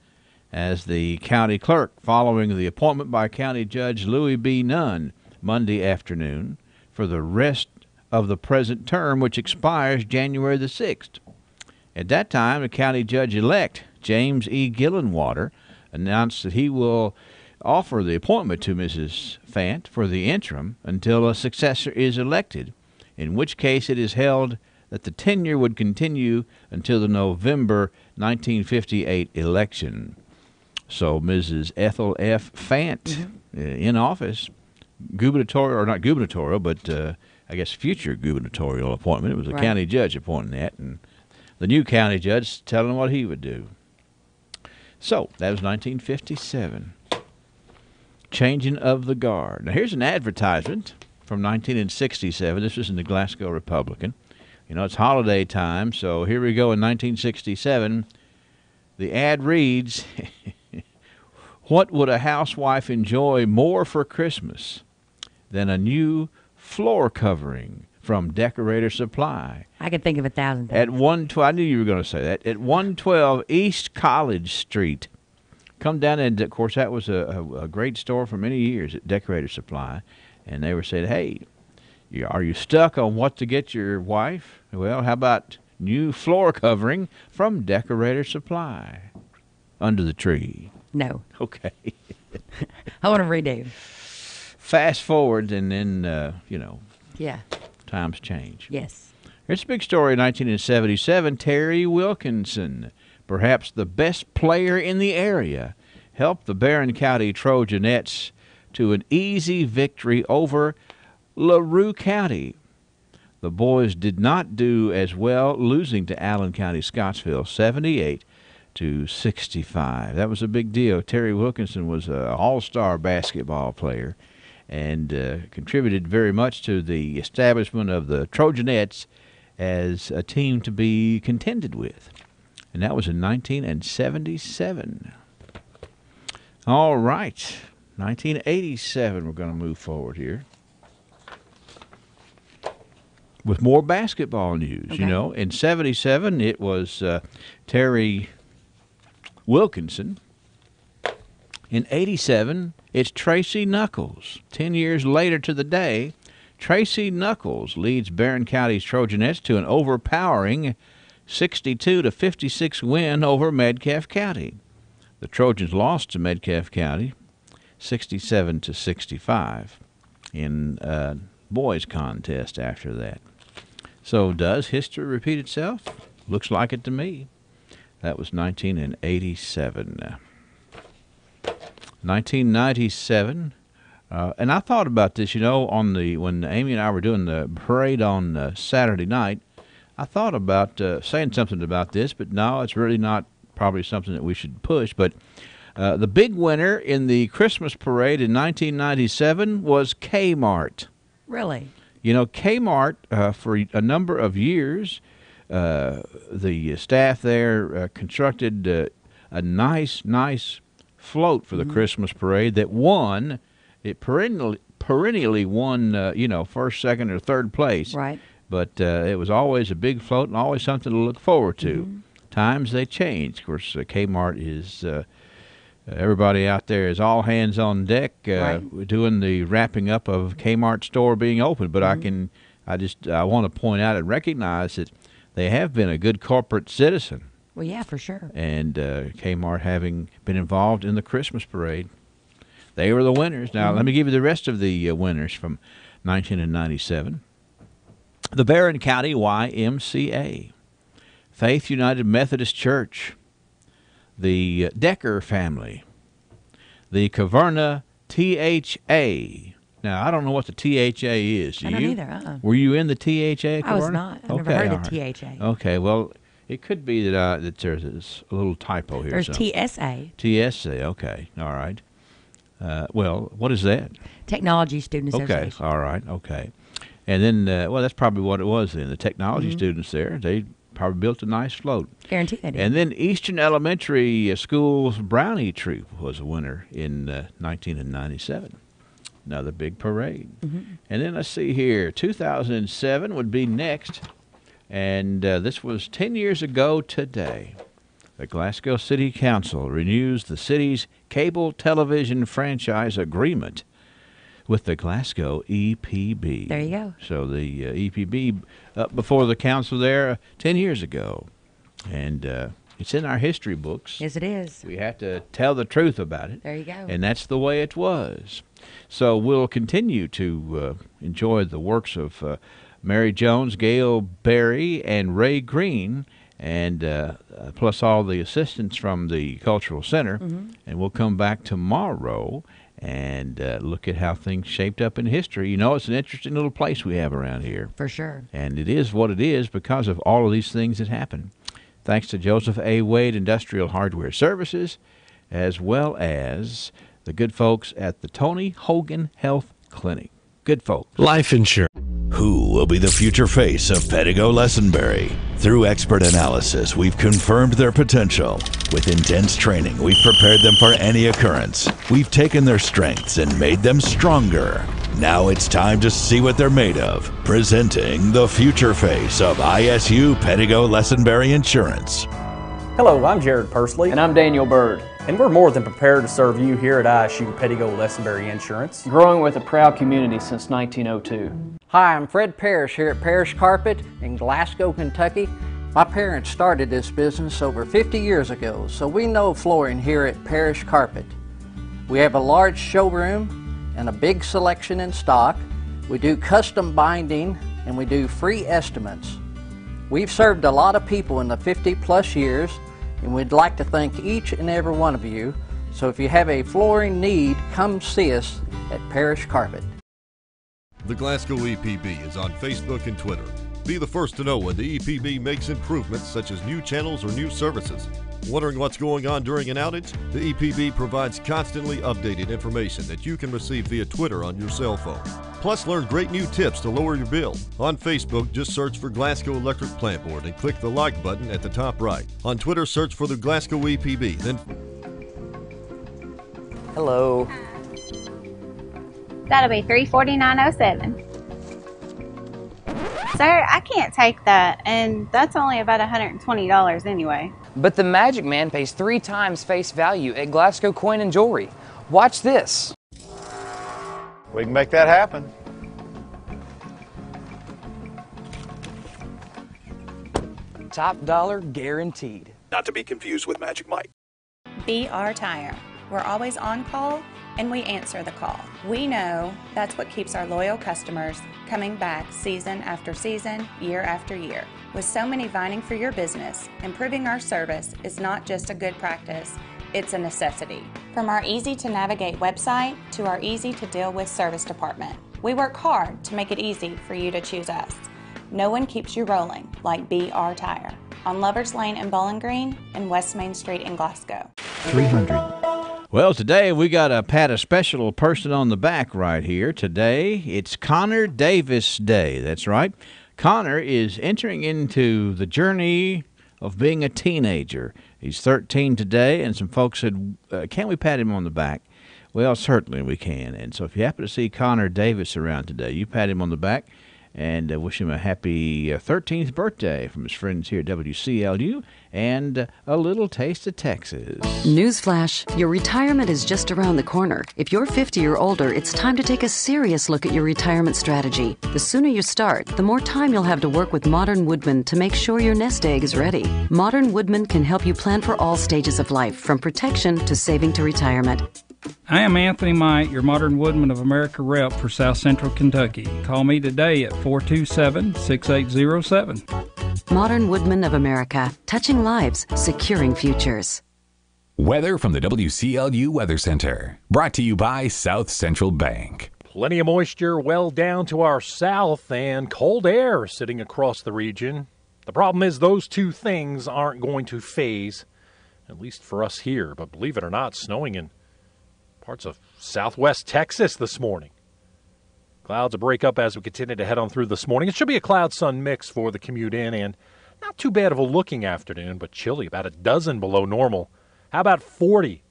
as the county clerk following the appointment by County Judge Louis B. Nunn Monday afternoon for the rest of the present term, which expires January the 6th. At that time, the county judge-elect, James E. Gillenwater, announced that he will offer the appointment to Mrs. Fant for the interim until a successor is elected, in which case it is held that the tenure would continue until the November 1958 election. So Mrs. Ethel F. Fant in office, gubernatorial, but I guess future gubernatorial appointment. It was a county judge appointing that, and the new county judge telling what he would do. So that was 1957. Changing of the guard. Now here's an advertisement from 1967. This was in the Glasgow Republican. It's holiday time, so here we go in 1967. The ad reads, "What would a housewife enjoy more for Christmas than a new floor covering from Decorator Supply?" I could think of 1,000 things. At 112, I knew you were going to say that. At 112 East College Street. Come down, and of course that was a great store for many years at Decorator Supply, and they were saying, "Hey, are you stuck on what to get your wife? Well, how about new floor covering from Decorator Supply under the tree?" No. Okay. I want to redo. Fast forward, and then Yeah. times change. Yes. Here's a big story in 1977. Terry Wilkinson, perhaps the best player in the area, helped the Barron County Trojanettes to an easy victory over LaRue County. The boys did not do as well, losing to Allen County Scottsville 78-65. That was a big deal. Terry Wilkinson was an all-star basketball player, and contributed very much to the establishment of the Trojanettes as a team to be contended with. And that was in 1977. All right. 1987, we're going to move forward here with more basketball news. Okay. You know, in 77, it was Terry Wilkinson. In 87, it's Tracy Knuckles. 10 years later to the day, Tracy Knuckles leads Barron County's Trojanettes to an overpowering 62-56 win over Metcalfe County. The Trojans lost to Metcalfe County 67-65 in a boys contest after that. So does history repeat itself? Looks like it to me. That was 1987. 1997, and I thought about this, you know, when Amy and I were doing the parade on Saturday night. I thought about saying something about this, but no, it's really not probably something that we should push. But the big winner in the Christmas parade in 1997 was Kmart. Really? You know, Kmart, for a number of years, the staff there constructed a nice float for the Christmas parade that won. It perennially won, first, second, or third place. Right. But it was always a big float and always something to look forward to. Times they change. Of course, Kmart is everybody out there is all hands on deck doing the wrapping up of Kmart store being open. But I want to point out and recognize that they have been a good corporate citizen. Well, yeah, for sure. And Kmart having been involved in the Christmas parade. They were the winners. Now, let me give you the rest of the winners from 1997. The Barron County YMCA, Faith United Methodist Church, the Decker family, the Caverna THA. Now, I don't know what the THA is. Do I don't you? either. Were you in the THA, Caverna? I was not. I never heard of the THA. Okay, well, it could be that there's a little typo here. There's TSA. TSA, okay, all right. Well, what is that? Technology Student Association. Okay, all right, okay. And then, that's probably what it was then. The technology students there, they probably built a nice float. Guarantee they did. And then Eastern Elementary School's Brownie Troop was a winner in 1997. Another big parade. And then let's see here, 2007 would be next. And this was 10 years ago today. The Glasgow City Council renews the city's cable television franchise agreement with the Glasgow EPB. There you go. So the EPB up before the council there 10 years ago. And it's in our history books. Yes, it is. We have to tell the truth about it. There you go. And that's the way it was. So we'll continue to enjoy the works of Mary Jones, Gail Berry, and Ray Green, and plus all the assistants from the Cultural Center. And we'll come back tomorrow and look at how things shaped up in history. You know, it's an interesting little place we have around here. For sure. And it is what it is because of all of these things that happen. Thanks to Joseph A. Wade Industrial Hardware Services, as well as the good folks at the Tony Hogan Health Clinic. Good folks. Life insurance. Who will be the future face of Pettigo Lessenberry? Through expert analysis, we've confirmed their potential. With intense training, we've prepared them for any occurrence. We've taken their strengths and made them stronger. Now it's time to see what they're made of. Presenting the future face of ISU Pettigo Lessenberry Insurance. Hello, I'm Jared Pursley. And I'm Daniel Bird. And we're more than prepared to serve you here at ISU Pettigo Lessenberry Insurance. Growing with a proud community since 1902. Hi, I'm Fred Parrish here at Parrish Carpet in Glasgow, Kentucky. My parents started this business over 50 years ago, so we know flooring here at Parrish Carpet. We have a large showroom and a big selection in stock. We do custom binding and we do free estimates. We've served a lot of people in the 50+ years, and we'd like to thank each and every one of you. So if you have a flooring need, come see us at Parrish Carpet. The Glasgow EPB is on Facebook and Twitter. Be the first to know when the EPB makes improvements such as new channels or new services. Wondering what's going on during an outage? The EPB provides constantly updated information that you can receive via Twitter on your cell phone. Plus, learn great new tips to lower your bill. On Facebook, just search for Glasgow Electric Plant Board and click the like button at the top right. On Twitter, search for the Glasgow EPB. Then, hello. That'll be $349.07. Sir, I can't take that, and that's only about $120 anyway. But the Magic Man pays 3 times face value at Glasgow Coin and Jewelry. Watch this. We can make that happen. Top dollar guaranteed. Not to be confused with Magic Mike. BR Tire. We're always on call and we answer the call. We know that's what keeps our loyal customers coming back season after season, year after year. With so many vying for your business, improving our service is not just a good practice, it's a necessity. From our easy-to-navigate website to our easy-to-deal-with service department, we work hard to make it easy for you to choose us. No one keeps you rolling like BR Tire on Lovers Lane in Bowling Green and West Main Street in Glasgow. 300. Well, today we got to pat a special person on the back right here. Today it's Connor Davis Day. That's right. Connor is entering into the journey of being a teenager. He's 13 today, and some folks said, can we pat him on the back? Well, certainly we can. And so if you happen to see Connor Davis around today, you pat him on the back and wish him a happy 13th birthday from his friends here at WCLU and a little taste of Texas. Newsflash, your retirement is just around the corner. If you're 50 or older, it's time to take a serious look at your retirement strategy. The sooner you start, the more time you'll have to work with Modern Woodman to make sure your nest egg is ready. Modern Woodman can help you plan for all stages of life, from protection to saving to retirement. I am Anthony Might, your Modern Woodman of America rep for South Central Kentucky. Call me today at 427-6807. Modern Woodman of America, touching lives, securing futures. Weather from the WCLU Weather Center. Brought to you by South Central Bank. Plenty of moisture well down to our south and cold air sitting across the region. The problem is those two things aren't going to phase, at least for us here. But believe it or not, snowing in parts of southwest Texas this morning. Clouds will break up as we continue to head on through this morning. It should be a cloud-sun mix for the commute in, and not too bad of a looking afternoon, but chilly, about a dozen below normal. How about 40?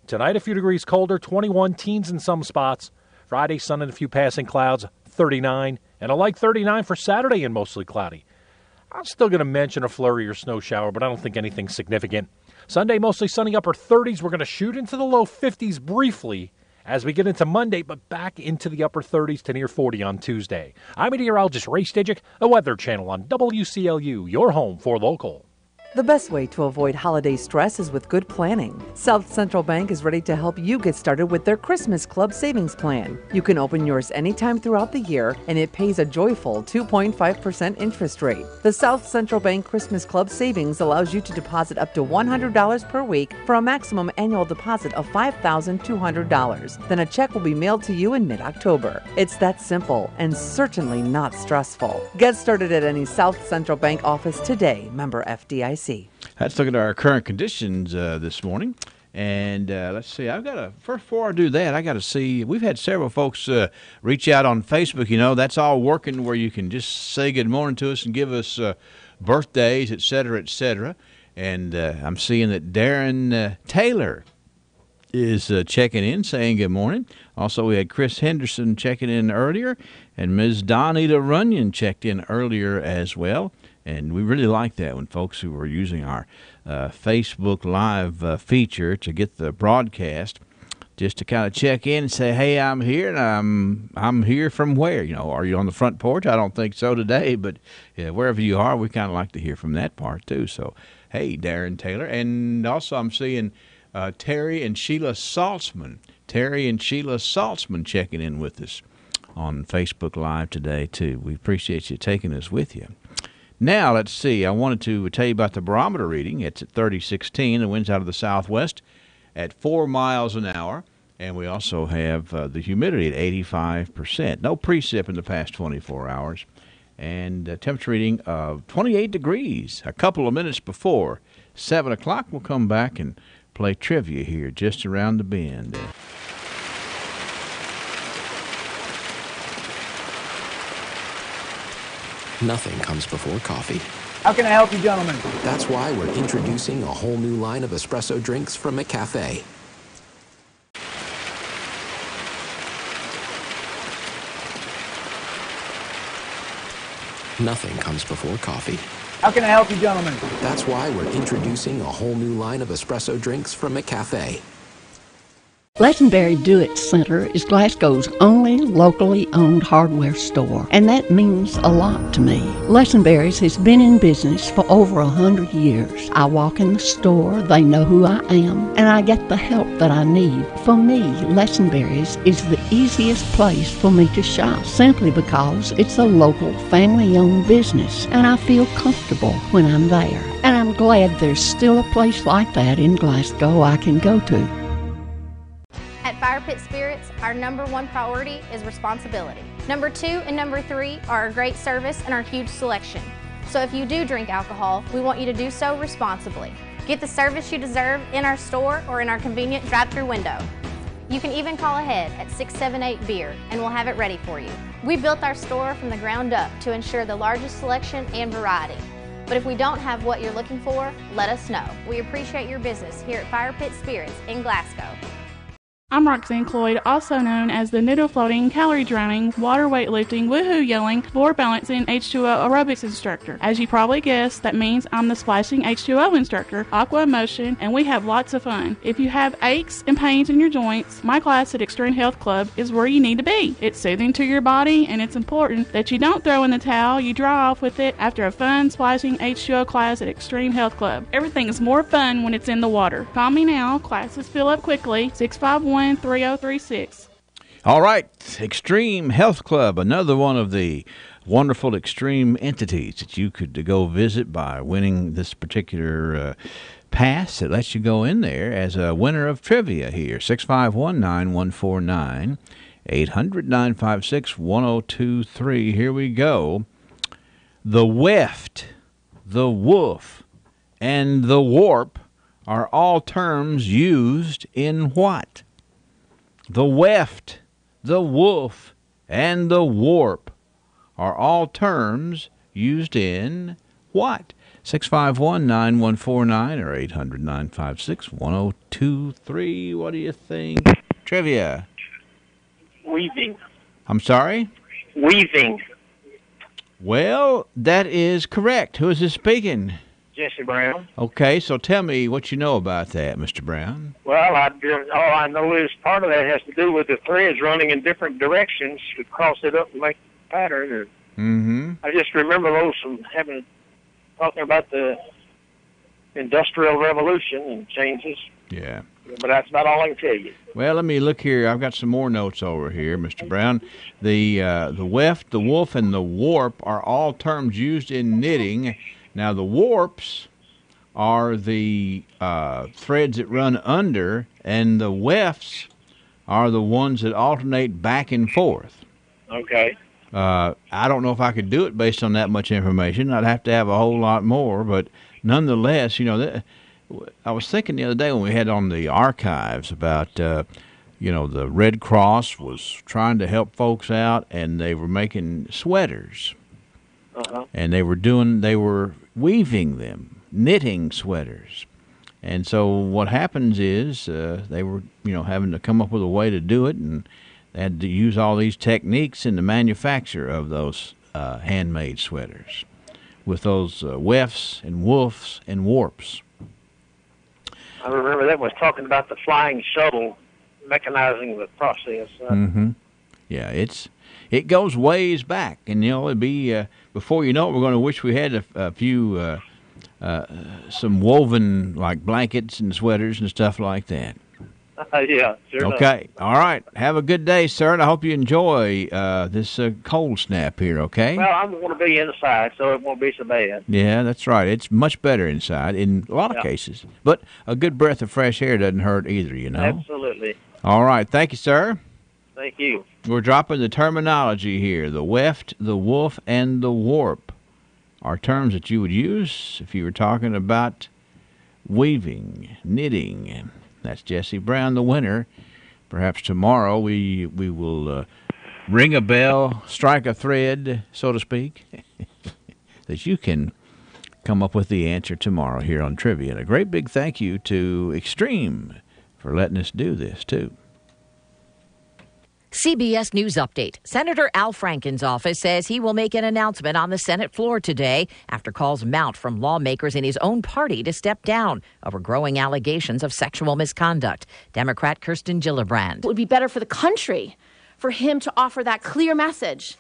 Tonight, a few degrees colder, 21, teens in some spots. Friday, sun and a few passing clouds, 39, and a light 39 for Saturday and mostly cloudy. I'm still going to mention a flurry or snow shower, but I don't think anything significant. Sunday, mostly sunny upper 30s. We're going to shoot into the low 50s briefly as we get into Monday, but back into the upper 30s to near 40 on Tuesday. I'm meteorologist Ray Stidgick, the Weather Channel on WCLU, your home for local. The best way to avoid holiday stress is with good planning. South Central Bank is ready to help you get started with their Christmas Club Savings Plan. You can open yours anytime throughout the year, and it pays a joyful 2.5% interest rate. The South Central Bank Christmas Club Savings allows you to deposit up to $100 per week for a maximum annual deposit of $5,200. Then a check will be mailed to you in mid-October. It's that simple and certainly not stressful. Get started at any South Central Bank office today. Member FDIC. Let's look at our current conditions this morning. And let's see, before I do that, I got to see, we've had several folks reach out on Facebook. You know, that's all working where you can just say good morning to us and give us birthdays, et cetera, et cetera. And I'm seeing that Darren Taylor is checking in, saying good morning. Also, we had Chris Henderson checking in earlier, and Ms. Donita Runyon checked in earlier as well. And we really like that when folks who are using our Facebook Live feature to get the broadcast, just to kind of check in and say, hey, I'm here, and I'm here from where? You know, are you on the front porch? I don't think so today, but wherever you are, we kind of like to hear from that part too. So, hey, Darren Taylor. And also I'm seeing Terry and Sheila Saltzman. Terry and Sheila Saltzman checking in with us on Facebook Live today too. We appreciate you taking us with you. Now, let's see. I wanted to tell you about the barometer reading. It's at 3016. The wind's out of the southwest at 4 miles an hour. And we also have the humidity at 85%. No precip in the past 24 hours. And temperature reading of 28 degrees a couple of minutes before 7 o'clock, we'll come back and play trivia here just around the bend. Nothing comes before coffee. How can I help you, gentlemen? That's why we're introducing a whole new line of espresso drinks from McCafe. Nothing comes before coffee. How can I help you, gentlemen? That's why we're introducing a whole new line of espresso drinks from McCafe. Lesenberry Do-It Center is Glasgow's only locally owned hardware store, and that means a lot to me. Lesenberry's has been in business for over 100 years. I walk in the store, they know who I am, and I get the help that I need. For me, Lesenberry's is the easiest place for me to shop, simply because it's a local, family-owned business, and I feel comfortable when I'm there. And I'm glad there's still a place like that in Glasgow I can go to. At Fire Pit Spirits, our #1 priority is responsibility. Number 2 and number 3 are our great service and our huge selection. So if you do drink alcohol, we want you to do so responsibly. Get the service you deserve in our store or in our convenient drive-through window. You can even call ahead at 678-BEER and we'll have it ready for you. We built our store from the ground up to ensure the largest selection and variety. But if we don't have what you're looking for, let us know. We appreciate your business here at Fire Pit Spirits in Glasgow. I'm Roxanne Cloyd, also known as the noodle floating, calorie drowning, water weightlifting, woohoo yelling, floor balancing H2O aerobics instructor. As you probably guessed, that means I'm the splashing H2O instructor, Aqua Emotion, and we have lots of fun. If you have aches and pains in your joints, my class at Extreme Health Club is where you need to be. It's soothing to your body, and it's important that you don't throw in the towel, you dry off with it after a fun splashing H2O class at Extreme Health Club. Everything is more fun when it's in the water. Call me now, classes fill up quickly, 651-3036. All right, Extreme Health Club, another one of the wonderful extreme entities that you could go visit by winning this particular pass that lets you go in there as a winner of trivia here. 651-9149, 800-956-1023. Here we go. The weft, the woof, and the warp are all terms used in what? The weft, the woof, and the warp are all terms used in what? 651-9149 or 800-956-1023. What do you think? Trivia. Weaving. I'm sorry? Weaving. Well, that is correct. Who is this speaking? Jesse Brown. Okay, so tell me what you know about that, Mr. Brown. Well, all I know is part of that has to do with the threads running in different directions to cross it up and make a pattern. Mm-hmm. I just remember those from talking about the Industrial Revolution and changes. Yeah. But that's about all I can tell you. Well, let me look here. I've got some more notes over here, Mr. Brown. The weft, the woof, and the warp are all terms used in knitting. Now, the warps are the threads that run under, and the wefts are the ones that alternate back and forth. Okay. I don't know if I could do it based on that much information. I'd have to have a whole lot more, but nonetheless, I was thinking the other day when we had on the archives about, the Red Cross was trying to help folks out, and they were making sweaters. Uh-huh. And they were weaving them, knitting sweaters. And so what happens is they were, having to come up with a way to do it, and they had to use all these techniques in the manufacture of those handmade sweaters with those wefts and woofs and warps. I remember that was talking about the flying shuttle mechanizing the process. Mm-hmm. Yeah, it goes ways back, and it'd be before you know it, we're going to wish we had a few some woven like blankets and sweaters and stuff like that. Yeah, sure. Okay, all right. Have a good day, sir, and I hope you enjoy this cold snap here. Okay. Well, I'm going to be inside, so it won't be so bad. Yeah, that's right. It's much better inside in a lot of cases, but a good breath of fresh air doesn't hurt either. Absolutely. All right. Thank you, sir. Thank you. We're dropping the terminology here. The weft, the woof, and the warp are terms that you would use if you were talking about weaving, knitting. That's Jesse Brown, the winner. Perhaps tomorrow we will ring a bell, strike a thread, so to speak, that you can come up with the answer tomorrow here on Trivia. And a great big thank you to Extreme for letting us do this, too. CBS News Update. Senator Al Franken's office says he will make an announcement on the Senate floor today after calls mount from lawmakers in his own party to step down over growing allegations of sexual misconduct. Democrat Kirsten Gillibrand. It would be better for the country for him to offer that clear message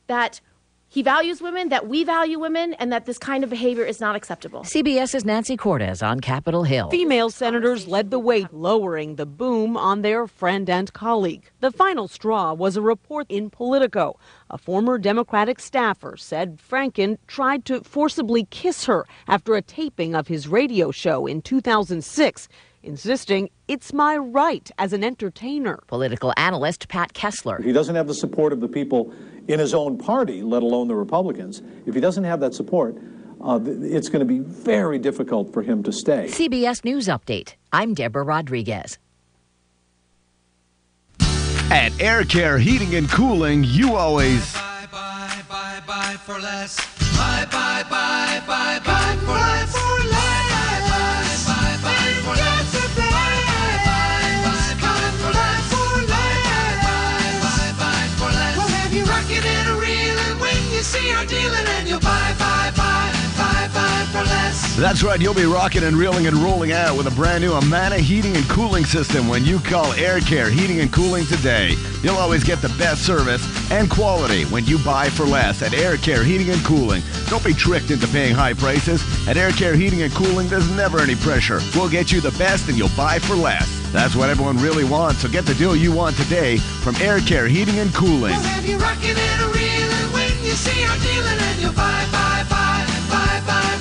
that he values women, that we value women, and that this kind of behavior is not acceptable. CBS's Nancy Cortez on Capitol Hill. Female senators led the way, lowering the boom on their friend and colleague. The final straw was a report in Politico. A former Democratic staffer said Franken tried to forcibly kiss her after a taping of his radio show in 2006. Insisting it's my right as an entertainer. Political analyst Pat Kessler. He doesn't have the support of the people in his own party, let alone the Republicans. If he doesn't have that support, it's going to be very difficult for him to stay. CBS News Update. I'm Deborah Rodriguez. At Air Care Heating and Cooling, you always buy for less. Buy for less. See our dealing and you'll buy for less. That's right, you'll be rocking and reeling and rolling out with a brand new Amana heating and cooling system when you call Air Care Heating and Cooling today. You'll always get the best service and quality when you buy for less at Air Care Heating and Cooling. Don't be tricked into paying high prices. At Air Care Heating and Cooling, there's never any pressure. We'll get you the best and you'll buy for less. That's what everyone really wants, so get the deal you want today from Air Care Heating and Cooling. We'll have you rocking and reeling when you see our dealing and you'll buy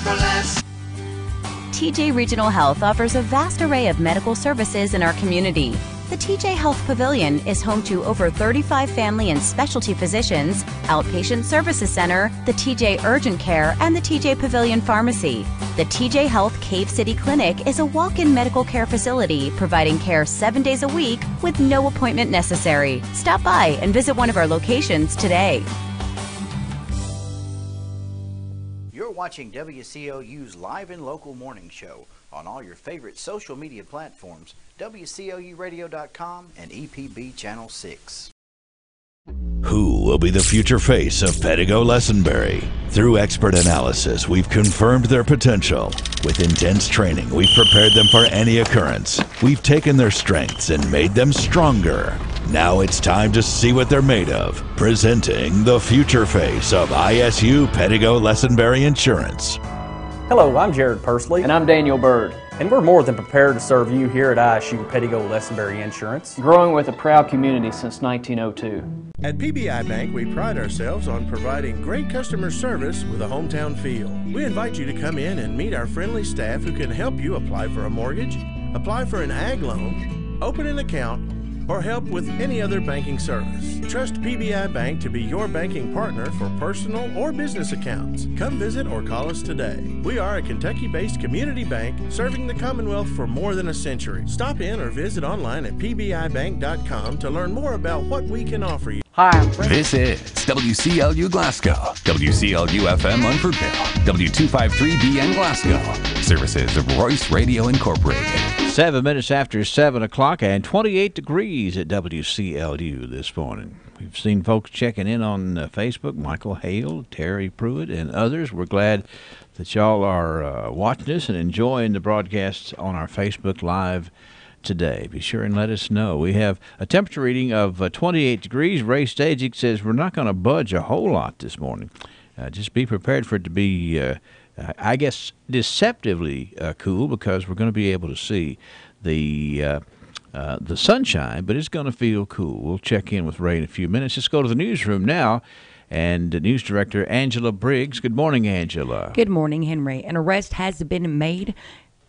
for less. TJ Regional Health offers a vast array of medical services in our community. The TJ Health Pavilion is home to over 35 family and specialty physicians, outpatient services center, the TJ Urgent Care, and the TJ Pavilion Pharmacy. The TJ Health Cave City Clinic is a walk-in medical care facility providing care 7 days a week with no appointment necessary. Stop by and visit one of our locations today. You're watching WCLU's live and local morning show on all your favorite social media platforms, WCLUradio.com and EPB Channel 6. Who will be the future face of Pettigo Lessenberry? Through expert analysis, we've confirmed their potential. With intense training, we've prepared them for any occurrence. We've taken their strengths and made them stronger. Now it's time to see what they're made of. Presenting the future face of ISU Pettigo Lessenberry Insurance. Hello, I'm Jared Pursley. And I'm Daniel Bird. And we're more than prepared to serve you here at ISU Pettigo Lessenberry Insurance. Growing with a proud community since 1902. At PBI Bank, we pride ourselves on providing great customer service with a hometown feel. We invite you to come in and meet our friendly staff who can help you apply for a mortgage, apply for an ag loan, open an account, or help with any other banking service. Trust PBI Bank to be your banking partner for personal or business accounts. Come visit or call us today. We are a Kentucky-based community bank serving the Commonwealth for more than a century. Stop in or visit online at pbibank.com to learn more about what we can offer you. Hi, I'm Frank. This is WCLU Glasgow, WCLU FM Unfordville, W253BN Glasgow. Services of Royce Radio Incorporated. 7 minutes after 7 o'clock and 28 degrees at WCLU this morning. We've seen folks checking in on Facebook, Michael Hale, Terry Pruitt, and others. We're glad that y'all are watching us and enjoying the broadcasts on our Facebook Live today. Be sure and let us know. We have a temperature reading of 28 degrees. Ray Stajic says we're not going to budge a whole lot this morning. Just be prepared for it to be I guess deceptively cool, because we're going to be able to see the sunshine, but it's going to feel cool. We'll check in with Ray in a few minutes. Let's go to the newsroom now. And News Director Angela Briggs. Good morning, Angela. Good morning, Henry. An arrest has been made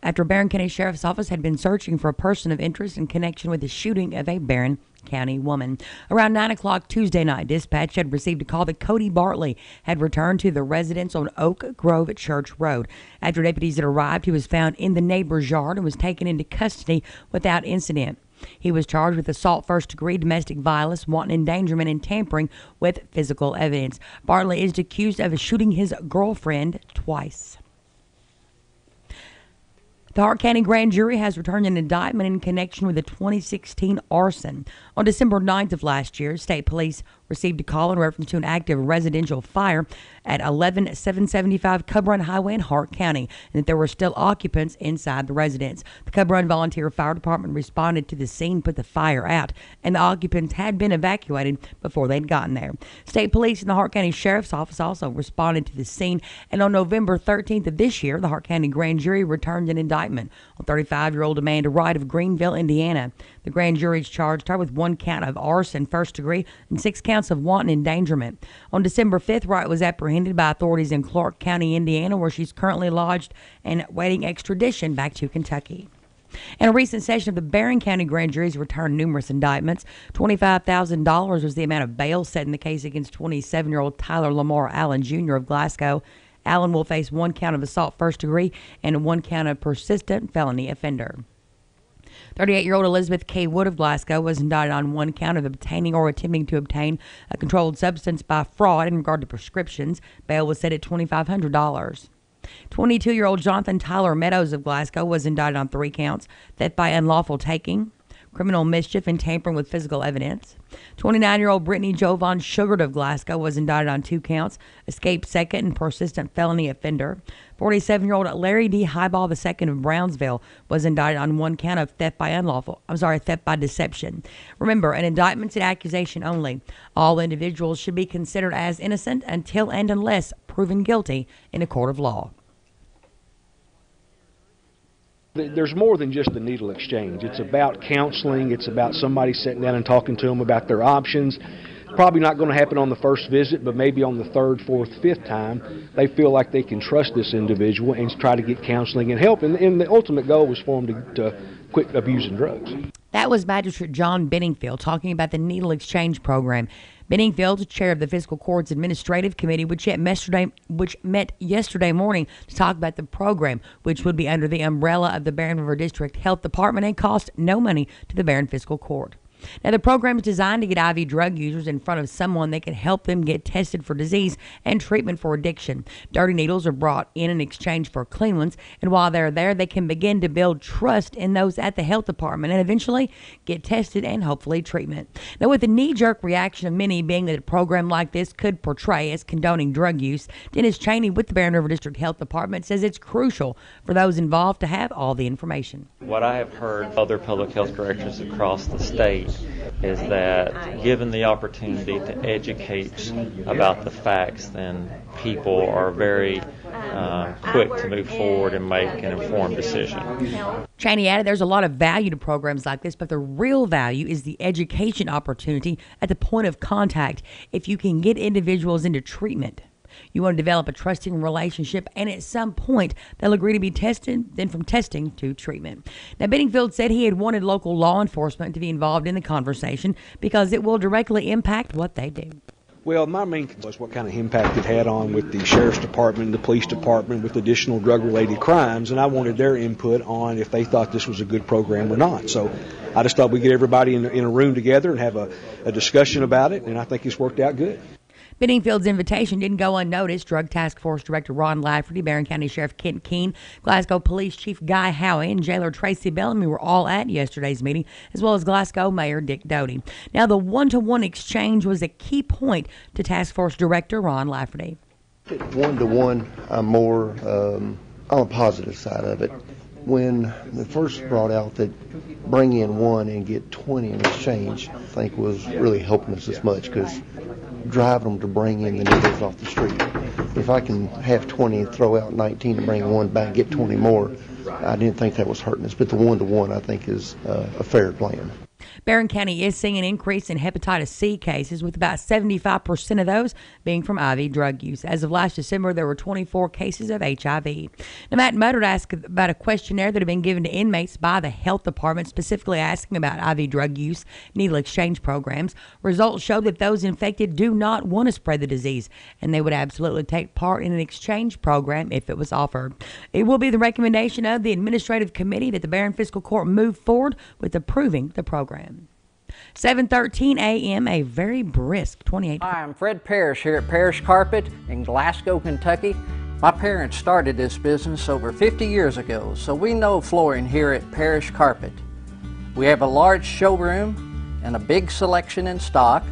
after Barron County Sheriff's Office had been searching for a person of interest in connection with the shooting of a Barron County woman. Around 9 o'clock Tuesday night, dispatch had received a call that Cody Bartley had returned to the residence on Oak Grove Church Road. After deputies had arrived, he was found in the neighbor's yard and was taken into custody without incident. He was charged with assault first-degree, domestic violence, wanton endangerment, and tampering with physical evidence. Bartley is accused of shooting his girlfriend twice. The Hart County Grand Jury has returned an indictment in connection with the 2016 arson. On December 9th of last year, state police received a call in reference to an active residential fire at 11775 Cub Run Highway in Hart County, and that there were still occupants inside the residence. The Cub Run Volunteer Fire Department responded to the scene, put the fire out, and the occupants had been evacuated before they'd gotten there. State police and the Hart County Sheriff's Office also responded to the scene, and on November 13th of this year, the Hart County Grand Jury returned an indictment on 35-year-old Amanda Wright of Greenville, Indiana. The grand jury's charged her with 1 count of arson first degree and 6 counts of wanton endangerment. On December 5th, Wright was apprehended by authorities in Clark County, Indiana, where she's currently lodged and waiting extradition back to Kentucky. In a recent session of the Barron County Grand Jury's returned numerous indictments. $25,000 was the amount of bail set in the case against 27-year-old Tyler Lamar Allen Jr. of Glasgow. Allen will face 1 count of assault first degree and 1 count of persistent felony offender. 38-year-old Elizabeth K. Wood of Glasgow was indicted on 1 count of obtaining or attempting to obtain a controlled substance by fraud in regard to prescriptions. Bail was set at $2,500. 22-year-old Jonathan Tyler Meadows of Glasgow was indicted on 3 counts: theft by unlawful taking, criminal mischief, and tampering with physical evidence. 29-year-old Brittany Jovan Sugart of Glasgow was indicted on 2 counts: escape second and persistent felony offender. 47-year-old Larry D. Highball II of Brownsville was indicted on 1 count of theft by deception. Remember, an indictment's an accusation only. All individuals should be considered as innocent until and unless proven guilty in a court of law. There's more than just the needle exchange. It's about counseling. It's about somebody sitting down and talking to them about their options. Probably not going to happen on the first visit, but maybe on the 3rd, 4th, 5th time, they feel like they can trust this individual and try to get counseling and help. And the ultimate goal was for them to quit abusing drugs. That was Magistrate John Benningfield talking about the needle exchange program. Benningfield, chair of the Fiscal Court's Administrative Committee, which met yesterday morning to talk about the program, which would be under the umbrella of the Barron River District Health Department and cost no money to the Barron Fiscal Court. Now, the program is designed to get IV drug users in front of someone that can help them get tested for disease and treatment for addiction. Dirty needles are brought in exchange for clean ones, and while they're there, they can begin to build trust in those at the health department and eventually get tested and hopefully treatment. Now, with the knee-jerk reaction of many being that a program like this could portray as condoning drug use, Dennis Cheney with the Barron River District Health Department says it's crucial for those involved to have all the information. What I have heard other public health directors across the state is that given the opportunity to educate about the facts, then people are very quick to move forward and make an informed decision. Cheney added there's a lot of value to programs like this, but the real value is the education opportunity at the point of contact. If you can get individuals into treatment, you want to develop a trusting relationship, and at some point they'll agree to be tested, then from testing to treatment. Now, Benningfield said he had wanted local law enforcement to be involved in the conversation because it will directly impact what they do. Well, my main concern was what kind of impact it had on with the sheriff's department, the police department, with additional drug-related crimes, and I wanted their input on if they thought this was a good program or not. So I just thought we'd get everybody in a room together and have a discussion about it, and I think it's worked out good. Benningfield's invitation didn't go unnoticed. Drug Task Force Director Ron Lafferty, Barron County Sheriff Kent Keene, Glasgow Police Chief Guy Howie, and Jailer Tracy Bellamy were all at yesterday's meeting, as well as Glasgow Mayor Dick Doty. Now, the one-to-one exchange was a key point to Task Force Director Ron Lafferty. One-to-one, I'm more on the positive side of it. When they first brought out that bring in 1 and get 20 in exchange, I think was really helping us as much, because driving them to bring in the needles off the street. If I can have 20 and throw out 19 and bring 1 back, get 20 more, I didn't think that was hurting us. But the one-to-one, I think, is a fair plan. Barron County is seeing an increase in hepatitis C cases, with about 75% of those being from IV drug use. As of last December, there were 24 cases of HIV. Now, Matt Muddard asked about a questionnaire that had been given to inmates by the health department, specifically asking about IV drug use, needle exchange programs. Results show that those infected do not want to spread the disease, and they would absolutely take part in an exchange program if it was offered. It will be the recommendation of the administrative committee that the Barron Fiscal Court move forward with approving the program. 7:13 a.m., a very brisk 28. Hi, I'm Fred Parrish here at Parrish Carpet in Glasgow, Kentucky. My parents started this business over 50 years ago, so we know flooring here at Parrish Carpet. We have a large showroom and a big selection in stock.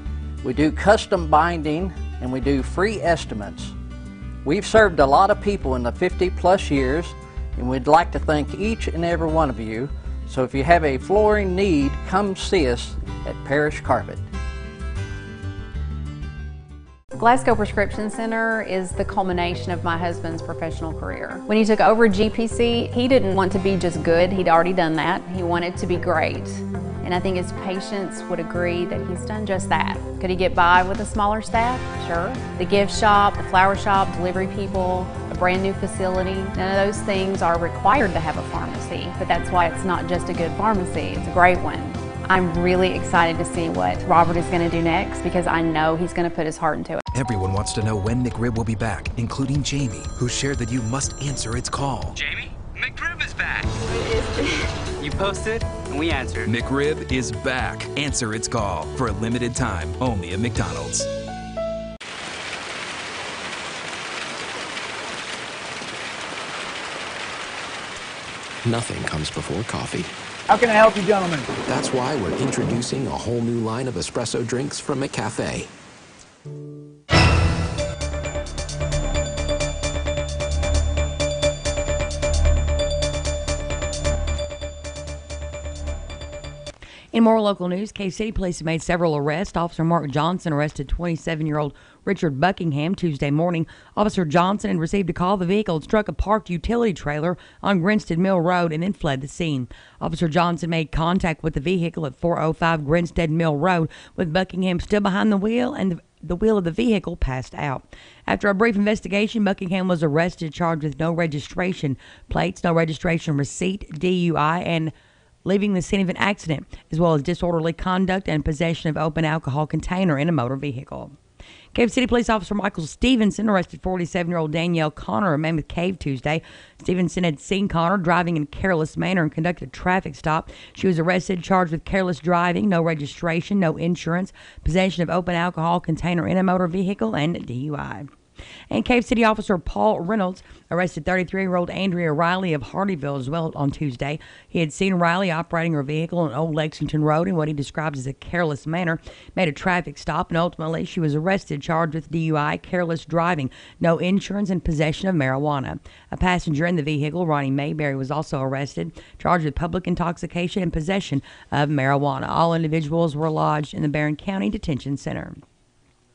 We do custom binding and we do free estimates. We've served a lot of people in the 50-plus years, and we'd like to thank each and every one of you. So if you have a flooring need, come see us at Parrish Carpet. Glasgow Prescription Center is the culmination of my husband's professional career. When he took over GPC, he didn't want to be just good. He'd already done that. He wanted to be great. And I think his patients would agree that he's done just that. Could he get by with a smaller staff? Sure. The gift shop, the flower shop, delivery people, a brand new facility, none of those things are required to have a pharmacy, but that's why it's not just a good pharmacy, it's a great one. I'm really excited to see what Robert is going to do next because I know he's going to put his heart into it. Everyone wants to know when McRib will be back, including Jamie, who shared that you must answer its call. Jamie, McRib is back. You posted, and we answered. McRib is back. Answer its call for a limited time, only at McDonald's. Nothing comes before coffee. How can I help you, gentlemen? That's why we're introducing a whole new line of espresso drinks from McCafe. In more local news, Cave City police have made several arrests. Officer Mark Johnson arrested 27-year-old Richard Buckingham Tuesday morning. Officer Johnson had received a call the vehicle had struck a parked utility trailer on Grinstead Mill Road and then fled the scene. Officer Johnson made contact with the vehicle at 405 Grinstead Mill Road, with Buckingham still behind the wheel and the wheel of the vehicle passed out. After a brief investigation, Buckingham was arrested, charged with no registration plates, no registration receipt, DUI, and leaving the scene of an accident, as well as disorderly conduct and possession of open alcohol container in a motor vehicle. Cave City Police Officer Michael Stevenson arrested 47-year-old Danielle Connor of Mammoth Cave Tuesday. Stevenson had seen Connor driving in a careless manner and conducted a traffic stop. She was arrested, charged with careless driving, no registration, no insurance, possession of open alcohol container in a motor vehicle, and DUI. And Cave City Officer Paul Reynolds arrested 33-year-old Andrea Riley of Hardyville as well on Tuesday. He had seen Riley operating her vehicle on Old Lexington Road in what he describes as a careless manner, made a traffic stop, and ultimately she was arrested, charged with DUI, careless driving, no insurance, and possession of marijuana. A passenger in the vehicle, Ronnie Mayberry, was also arrested, charged with public intoxication and possession of marijuana. All individuals were lodged in the Barron County Detention Center.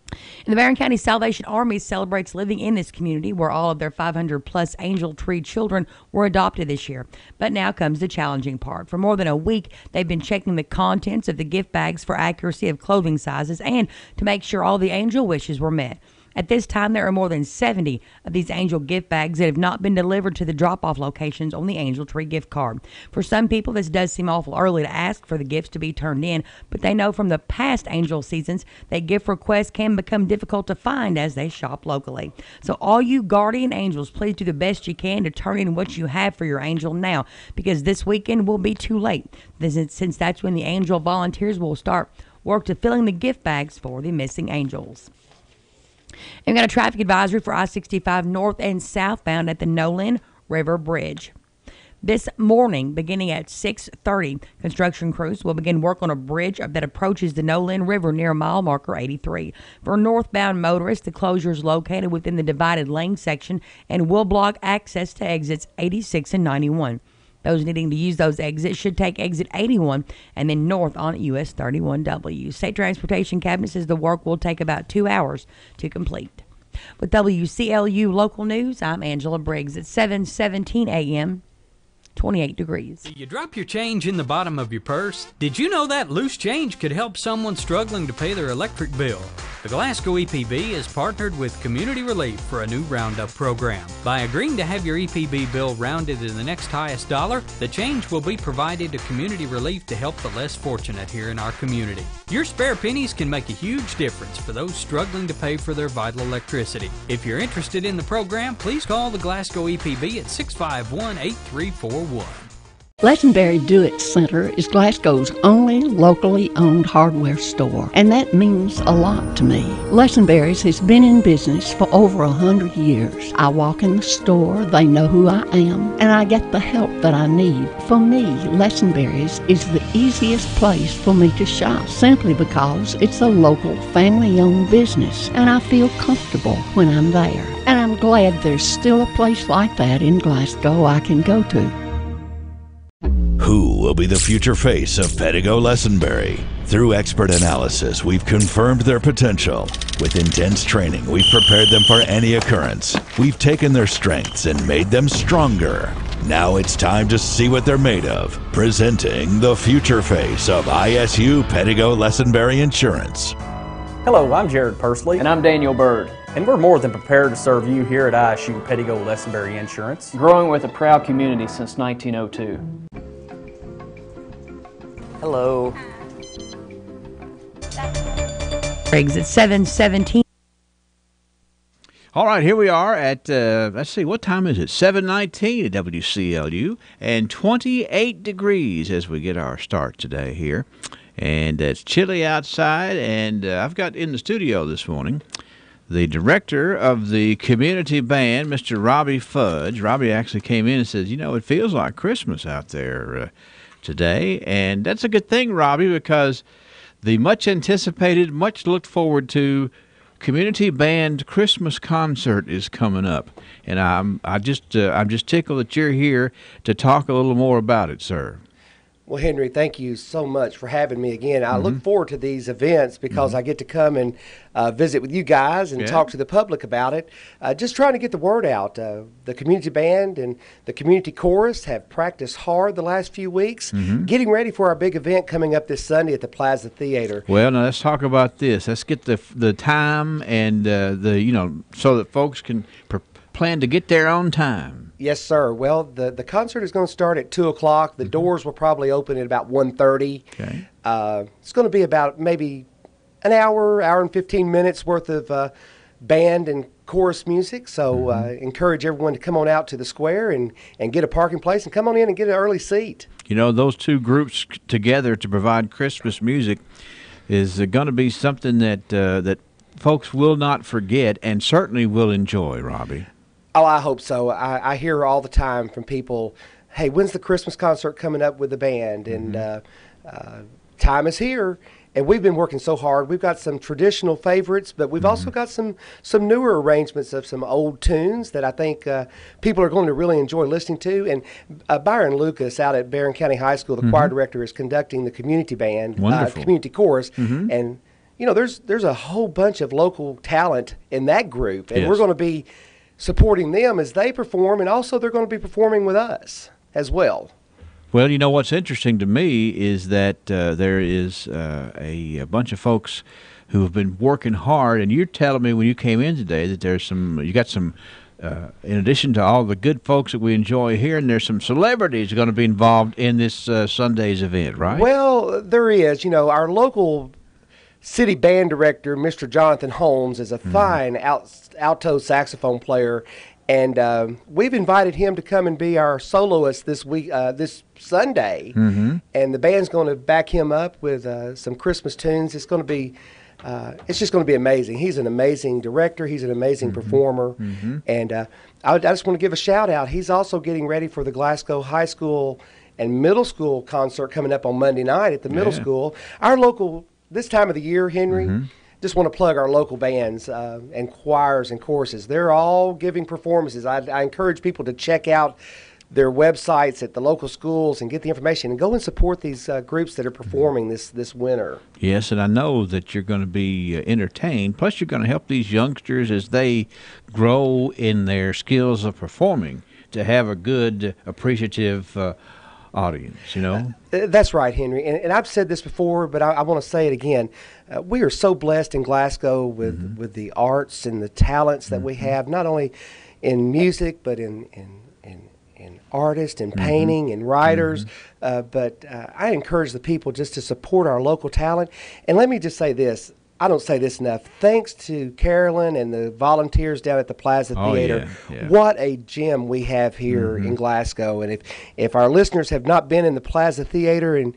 And the Barron County Salvation Army celebrates living in this community where all of their 500-plus Angel Tree children were adopted this year. But now comes the challenging part. For more than a week, they've been checking the contents of the gift bags for accuracy of clothing sizes and to make sure all the angel wishes were met. At this time, there are more than 70 of these Angel gift bags that have not been delivered to the drop-off locations on the Angel Tree gift card. For some people, this does seem awful early to ask for the gifts to be turned in, but they know from the past Angel seasons that gift requests can become difficult to find as they shop locally. So all you guardian angels, please do the best you can to turn in what you have for your angel now, because this weekend will be too late, since that's when the Angel volunteers will start work to filling the gift bags for the missing angels. And we've got a traffic advisory for I-65 north and southbound at the Nolan River Bridge. This morning, beginning at 6:30, construction crews will begin work on a bridge that approaches the Nolan River near mile marker 83. For northbound motorists, the closure is located within the divided lane section and will block access to exits 86 and 91. Those needing to use those exits should take exit 81 and then north on US 31W. State Transportation Cabinet says the work will take about 2 hours to complete. With WCLU Local News, I'm Angela Briggs at 7:17 a.m. 28 degrees. You drop your change in the bottom of your purse? Did you know that loose change could help someone struggling to pay their electric bill? The Glasgow EPB has partnered with Community Relief for a new Roundup program. By agreeing to have your EPB bill rounded to the next highest dollar, the change will be provided to Community Relief to help the less fortunate here in our community. Your spare pennies can make a huge difference for those struggling to pay for their vital electricity. If you're interested in the program, please call the Glasgow EPB at 651-8341. Lesenberry Do-It Center is Glasgow's only locally owned hardware store, and that means a lot to me. Lesenberry's has been in business for over 100 years. I walk in the store, they know who I am, and I get the help that I need. For me, Lesenberry's is the easiest place for me to shop, simply because it's a local family-owned business, and I feel comfortable when I'm there. And I'm glad there's still a place like that in Glasgow I can go to. Who will be the future face of Pedigo Lesenberry? Through expert analysis, we've confirmed their potential. With intense training, we've prepared them for any occurrence. We've taken their strengths and made them stronger. Now it's time to see what they're made of. Presenting the future face of ISU Pedigo Lesenberry Insurance. Hello, I'm Jared Persley. And I'm Daniel Bird. And we're more than prepared to serve you here at ISU Pedigo Lesenberry Insurance, growing with a proud community since 1902. Hello. Briggs at 7:17. All right, here we are at, let's see, what time is it? 7:19 at WCLU, and 28 degrees as we get our start today here. And it's chilly outside, and I've got in the studio this morning the director of the community band, Mr. Robbie Fudge. Robbie actually came in and says, you know, it feels like Christmas out there today, and that's a good thing, Robbie, because the much anticipated, much looked forward to community band Christmas concert is coming up, and I'm just tickled that you're here to talk a little more about it, sir. Well, Henry, thank you so much for having me again. I look forward to these events because I get to come and visit with you guys and talk to the public about it. Just trying to get the word out. The community band and the community chorus have practiced hard the last few weeks, getting ready for our big event coming up this Sunday at the Plaza Theater. Well, now let's talk about this. Let's get the time and so that folks can plan to get there on time. Yes, sir. Well, the concert is going to start at 2 o'clock. The doors will probably open at about 1:30. Okay. It's going to be about maybe an hour and 15 minutes worth of band and chorus music. So encourage everyone to come on out to the square and get a parking place and come on in and get an early seat. You know, those two groups together to provide Christmas music is going to be something that folks will not forget and certainly will enjoy, Robbie. Oh, I hope so. I hear all the time from people, hey, when's the Christmas concert coming up with the band? And time is here. And we've been working so hard. We've got some traditional favorites, but we've also got some newer arrangements of some old tunes that I think people are going to really enjoy listening to. And Byron Lucas out at Barron County High School, the choir director, is conducting the community band, community chorus. And, you know, there's a whole bunch of local talent in that group. And we're going to be supporting them as they perform, and also they're going to be performing with us as well. Well, you know, what's interesting to me is that there is a bunch of folks who have been working hard, and you're telling me when you came in today that you got some, in addition to all the good folks that we enjoy here, and there's some celebrities going to be involved in this Sunday's event, right? Well, there is. You know, our local city band director, Mr. Jonathan Holmes, is a fine alto saxophone player, and we've invited him to come and be our soloist this week, this Sunday. And the band's going to back him up with some Christmas tunes. It's going to be, it's just going to be amazing. He's an amazing director. He's an amazing performer, and I just want to give a shout out. He's also getting ready for the Glasgow High School and Middle School concert coming up on Monday night at the middle school. Our local. This time of the year, Henry, just want to plug our local bands and choirs and choruses. They're all giving performances. I encourage people to check out their websites at the local schools and get the information and go and support these groups that are performing this winter. Yes, and I know that you're going to be entertained. Plus, you're going to help these youngsters as they grow in their skills of performing to have a good, appreciative audience, you know? That's right, Henry. And I've said this before, but I want to say it again. We are so blessed in Glasgow with the arts and the talents that we have, not only in music, but in artists and painting and writers. But I encourage the people just to support our local talent. And let me just say this. I don't say this enough. Thanks to Carolyn and the volunteers down at the Plaza Theater, what a gem we have here in Glasgow. And if our listeners have not been in the Plaza Theater and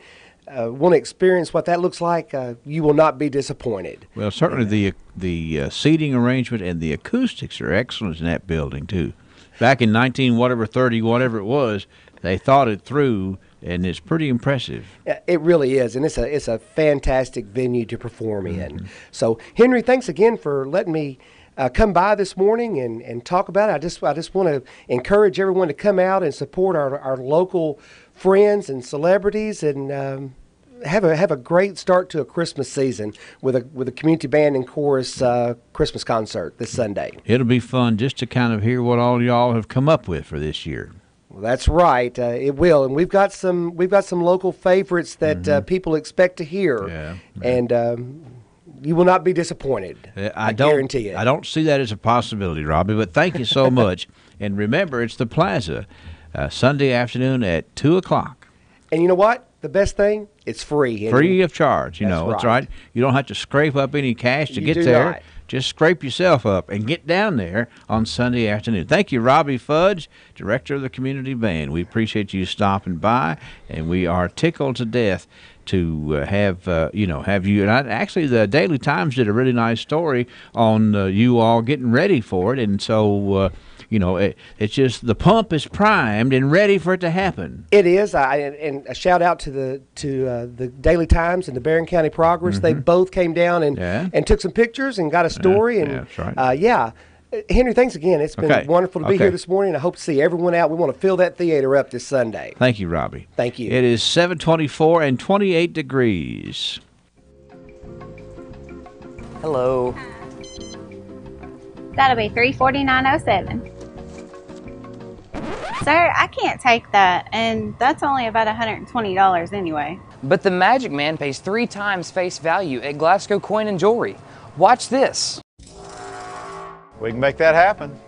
want to experience what that looks like, you will not be disappointed. Well, certainly the seating arrangement and the acoustics are excellent in that building, too. Back in 30, whatever it was, they thought it through, and it's pretty impressive. It really is, and it's a fantastic venue to perform in. So, Henry, thanks again for letting me come by this morning and talk about it. I just want to encourage everyone to come out and support our local friends and celebrities, and have a great start to a Christmas season with a community band and chorus Christmas concert this Sunday. It'll be fun just to kind of hear what all y'all have come up with for this year. Well, that's right. It will, and we've got some local favorites that people expect to hear, and you will not be disappointed. I guarantee it. I don't see that as a possibility, Robbie. But thank you so much. And remember, it's the Plaza, Sunday afternoon at 2:00. And you know what? The best thing, it's free. Henry. Free of charge. That's right. You don't have to scrape up any cash to get there. Not. Just scrape yourself up and get down there on Sunday afternoon. Thank you, Robbie Fudge, Director of the Community Band. We appreciate you stopping by, and we are tickled to death to have you. And actually, the Daily Times did a really nice story on you all getting ready for it, and so it's just the pump is primed and ready for it to happen. It is, and a shout out to the Daily Times and the Barron County Progress. They both came down and took some pictures and got a story. And that's right. Henry, thanks again. It's been wonderful to be here this morning. I hope to see everyone out. We want to fill that theater up this Sunday. Thank you, Robbie. Thank you. It is 7:24 and 28 degrees. Hello. That'll be $349.07. Sir, I can't take that, and that's only about $120 anyway. But the Magic Man pays 3 times face value at Glasgow Coin and Jewelry. Watch this. We can make that happen.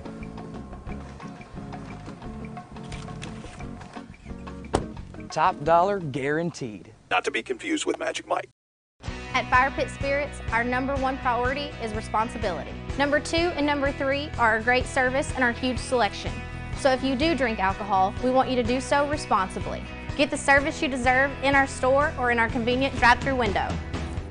Top dollar guaranteed. Not to be confused with Magic Mike. At Fire Pit Spirits, our #1 priority is responsibility. Number 2 and number 3 are our great service and our huge selection. So if you do drink alcohol, we want you to do so responsibly. Get the service you deserve in our store or in our convenient drive-thru window.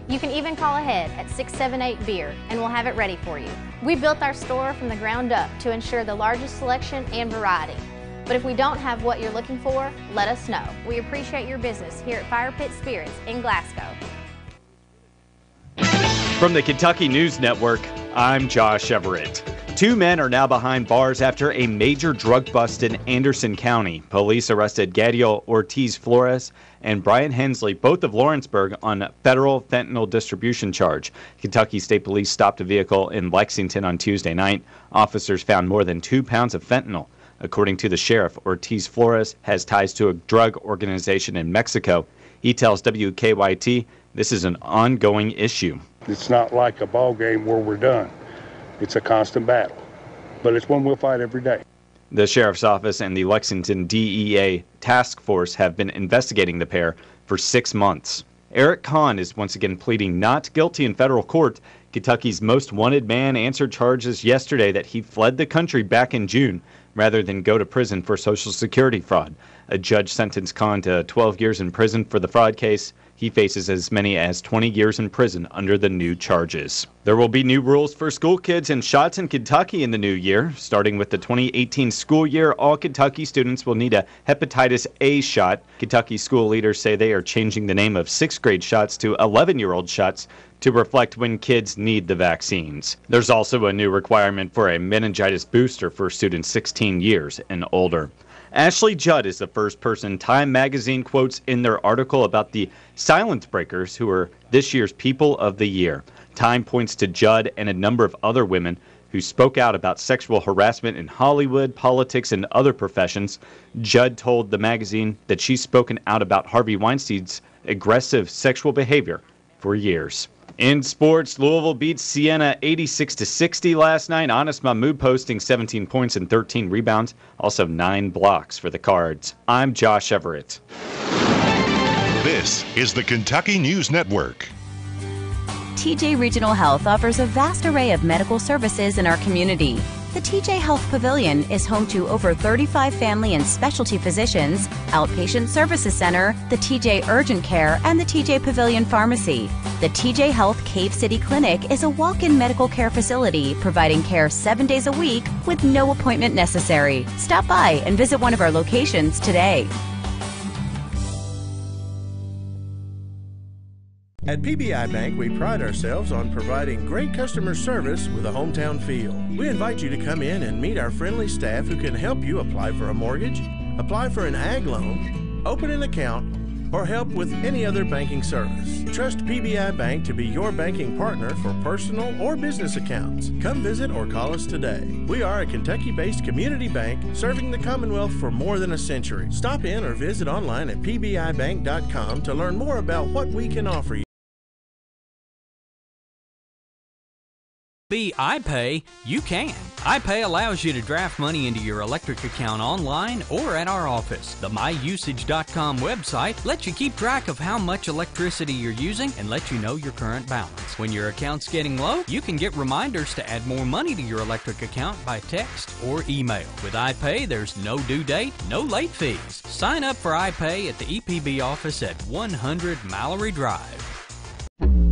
You can even call ahead at 678-BEER and we'll have it ready for you. We built our store from the ground up to ensure the largest selection and variety. But if we don't have what you're looking for, let us know. We appreciate your business here at Fire Pit Spirits in Glasgow. From the Kentucky News Network, I'm Josh Everett. 2 men are now behind bars after a major drug bust in Anderson County. Police arrested Gadiel Ortiz Flores and Brian Hensley, both of Lawrenceburg, on federal fentanyl distribution charge. Kentucky State Police stopped a vehicle in Lexington on Tuesday night. Officers found more than 2 pounds of fentanyl. According to the sheriff, Ortiz Flores has ties to a drug organization in Mexico. He tells WKYT this is an ongoing issue. It's not like a ball game where we're done. It's a constant battle, but it's one we'll fight every day. The sheriff's office and the Lexington DEA task force have been investigating the pair for 6 months. Eric Kahn is once again pleading not guilty in federal court. Kentucky's most wanted man answered charges yesterday that he fled the country back in June rather than go to prison for Social Security fraud. A judge sentenced Kahn to 12 years in prison for the fraud case. He faces as many as 20 years in prison under the new charges. There will be new rules for school kids and shots in Kentucky in the new year. Starting with the 2018 school year, all Kentucky students will need a hepatitis A shot. Kentucky school leaders say they are changing the name of 6th grade shots to 11-year-old shots to reflect when kids need the vaccines. There's also a new requirement for a meningitis booster for students 16 years and older. Ashley Judd is the first person Time magazine quotes in their article about the silence breakers who are this year's People of the Year. Time points to Judd and a number of other women who spoke out about sexual harassment in Hollywood, politics, and other professions. Judd told the magazine that she's spoken out about Harvey Weinstein's aggressive sexual behavior for years. In sports, Louisville beats Siena 86-60 last night. Honest Mahmoud posting 17 points and 13 rebounds, also 9 blocks for the Cards. I'm Josh Everett. This is the Kentucky News Network. TJ Regional Health offers a vast array of medical services in our community. The TJ Health Pavilion is home to over 35 family and specialty physicians, Outpatient Services Center, the TJ Urgent Care, and the TJ Pavilion Pharmacy. The TJ Health Cave City Clinic is a walk-in medical care facility providing care 7 days a week with no appointment necessary. Stop by and visit one of our locations today. At PBI Bank, we pride ourselves on providing great customer service with a hometown feel. We invite you to come in and meet our friendly staff who can help you apply for a mortgage, apply for an ag loan, open an account, or help with any other banking service. Trust PBI Bank to be your banking partner for personal or business accounts. Come visit or call us today. We are a Kentucky-based community bank serving the Commonwealth for more than a century. Stop in or visit online at pbibank.com to learn more about what we can offer you. iPay, you can. iPay allows you to draft money into your electric account online or at our office. The myusage.com website lets you keep track of how much electricity you're using and lets you know your current balance. When your account's getting low, you can get reminders to add more money to your electric account by text or email. With iPay, there's no due date, no late fees. Sign up for iPay at the EPB office at 100 Mallory Drive.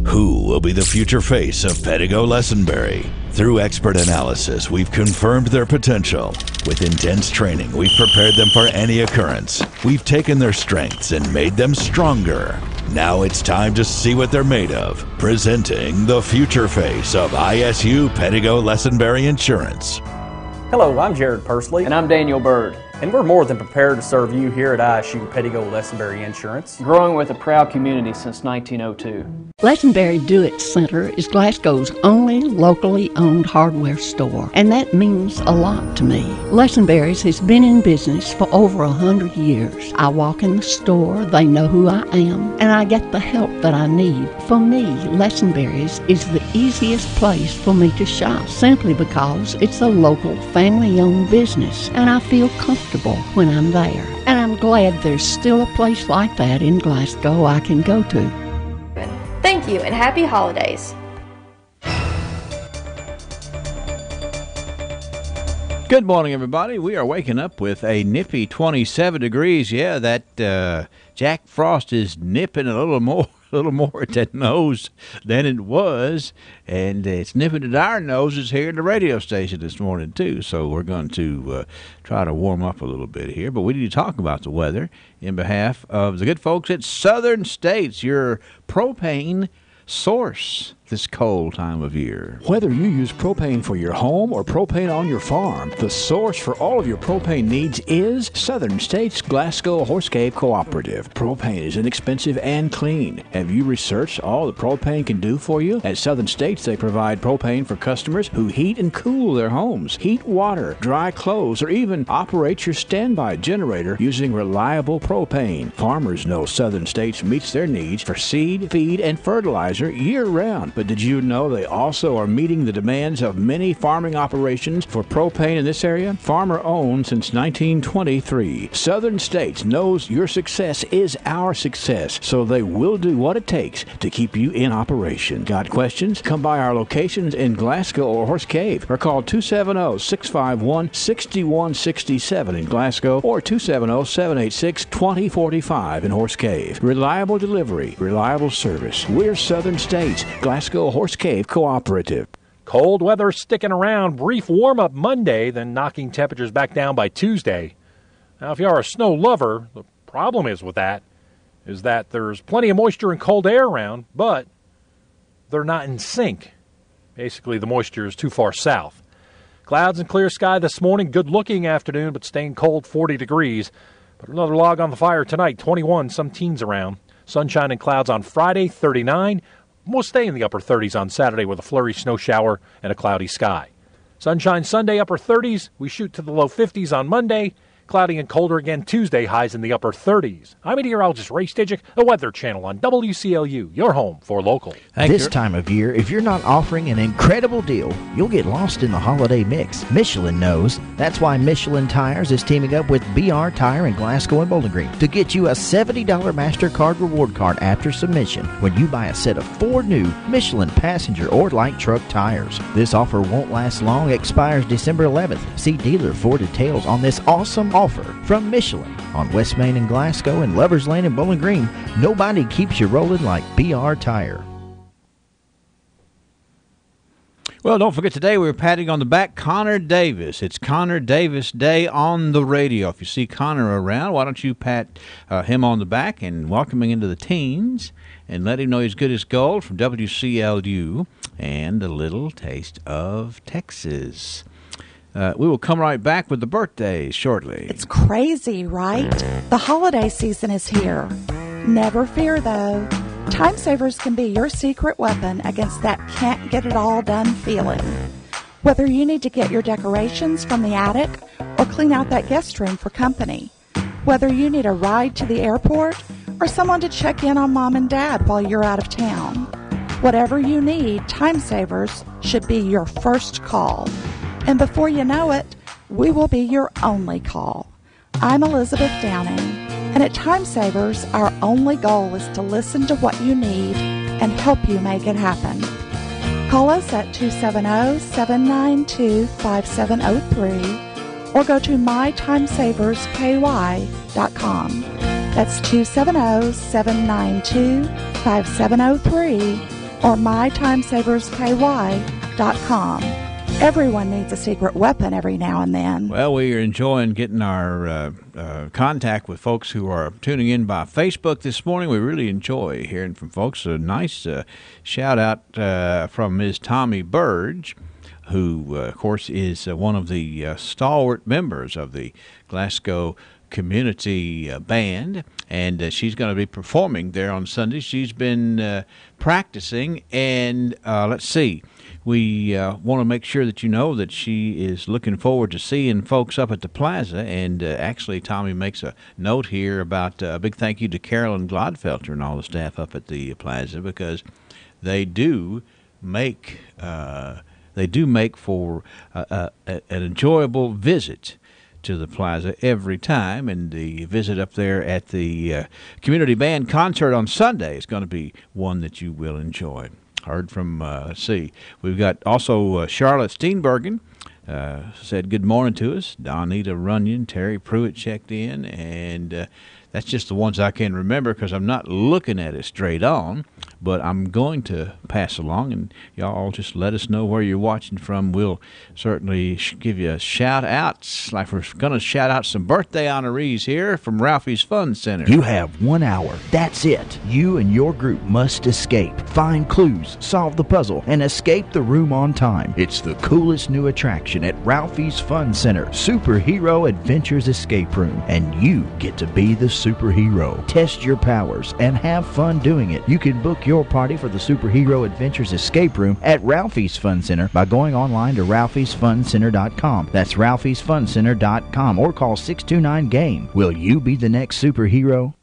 Who will be the future face of Pedigo Lessenberry? Through expert analysis, we've confirmed their potential. With intense training, we've prepared them for any occurrence. We've taken their strengths and made them stronger. Now it's time to see what they're made of. Presenting the future face of ISU Pedigo Lessenberry Insurance. Hello, I'm Jared Pursley. And I'm Daniel Bird. And we're more than prepared to serve you here at ISU Pedigo Lessenberry Insurance, growing with a proud community since 1902. Lessenberry Do-It Center is Glasgow's only locally owned hardware store, and that means a lot to me. Lessenberry's has been in business for over 100 years. I walk in the store, they know who I am, and I get the help that I need. For me, Lessenberry's is the easiest place for me to shop, simply because it's a local family-owned business, and I feel comfortable when I'm there. And I'm glad there's still a place like that in Glasgow I can go to. Thank you and happy holidays. Good morning, everybody. We are waking up with a nippy 27 degrees. Yeah, that Jack Frost is nipping a little more at that nose than it was, and it's nipping at our noses here at the radio station this morning, too. So we're going to try to warm up a little bit here, but we need to talk about the weather in behalf of the good folks at Southern States, your propane source this cold time of year. Whether you use propane for your home or propane on your farm, the source for all of your propane needs is Southern States Glasgow Horse Cave Cooperative. Propane is inexpensive and clean. Have you researched all the propane can do for you? At Southern States, they provide propane for customers who heat and cool their homes, heat water, dry clothes, or even operate your standby generator using reliable propane. Farmers know Southern States meets their needs for seed, feed, and fertilizer year-round. But did you know they also are meeting the demands of many farming operations for propane in this area? Farmer-owned since 1923. Southern States knows your success is our success, so they will do what it takes to keep you in operation. Got questions? Come by our locations in Glasgow or Horse Cave, or call 270-651-6167 in Glasgow or 270-786-2045 in Horse Cave. Reliable delivery, reliable service. We're Southern States, Glasgow Horse Cave Cooperative. Cold weather sticking around. Brief warm-up Monday, then knocking temperatures back down by Tuesday. Now, if you are a snow lover, the problem is that there's plenty of moisture and cold air around, but they're not in sync. Basically, the moisture is too far south. Clouds and clear sky this morning. Good-looking afternoon, but staying cold, 40 degrees. But another log on the fire tonight, 21, some teens around. Sunshine and clouds on Friday, 39. We'll stay in the upper 30s on Saturday with a flurry snow shower and a cloudy sky. Sunshine Sunday, upper 30s. We shoot to the low 50s on Monday. Cloudy and colder again Tuesday, highs in the upper 30s. I'm meteorologist Ray Stidgick, the Weather Channel on WCLU, your home for local. This time of year, if you're not offering an incredible deal, you'll get lost in the holiday mix. Michelin knows. That's why Michelin Tires is teaming up with BR Tire in Glasgow and Bowling Green to get you a $70 MasterCard reward card after submission when you buy a set of 4 new Michelin passenger or light truck tires. This offer won't last long, expires December 11th. See dealer for details on this awesome offer from Michelin on West Main in Glasgow and Lovers Lane in Bowling Green. Nobody keeps you rolling like BR Tire. Well, don't forget today we're patting on the back Connor Davis. It's Connor Davis Day on the radio. If you see Connor around, why don't you pat him on the back and welcome him into the teens and let him know he's good as gold from WCLU and a little taste of Texas. We will come right back with the birthdays shortly. It's crazy, right? The holiday season is here. Never fear, though. Time Savers can be your secret weapon against that can't get it all done feeling. Whether you need to get your decorations from the attic or clean out that guest room for company. Whether you need a ride to the airport or someone to check in on mom and dad while you're out of town. Whatever you need, Time Savers should be your first call. And before you know it, we will be your only call. I'm Elizabeth Downing, and at Time Savers, our only goal is to listen to what you need and help you make it happen. Call us at 270-792-5703 or go to mytimesaverspay.com. That's 270-792-5703 or mytimesaverspay.com. Everyone needs a secret weapon every now and then. Well, we are enjoying getting our contact with folks who are tuning in by Facebook this morning. We really enjoy hearing from folks. A nice shout out from Ms. Tommy Burge, who, of course, is one of the stalwart members of the Glasgow Community Band, and she's going to be performing there on Sunday. She's been practicing, and let's see. We want to make sure that you know that she is looking forward to seeing folks up at the plaza. And actually, Tommy makes a note here about a big thank you to Carolyn Glodfelter and all the staff up at the plaza, because they do make for an enjoyable visit to the plaza every time. And the visit up there at the Community Band concert on Sunday is going to be one that you will enjoy. Heard from, let's see, we've got also Charlotte Steenbergen said good morning to us. Donita Runyon, Terry Pruitt checked in, and that's just the ones I can remember because I'm not looking at it straight on, but I'm going to pass along, and y'all just let us know where you're watching from. We'll certainly give you a shout-outs, like we're going to shout out some birthday honorees here from Ralphie's Fun Center. You have 1 hour. That's it. You and your group must escape. Find clues, solve the puzzle, and escape the room on time. It's the coolest new attraction at Ralphie's Fun Center, Superhero Adventures Escape Room, and you get to be the superhero. Test your powers and have fun doing it. You can book your party for the Superhero Adventures Escape Room at Ralphie's Fun Center by going online to ralphiesfuncenter.com. That's ralphiesfuncenter.com, or call 629-GAME. Will you be the next superhero?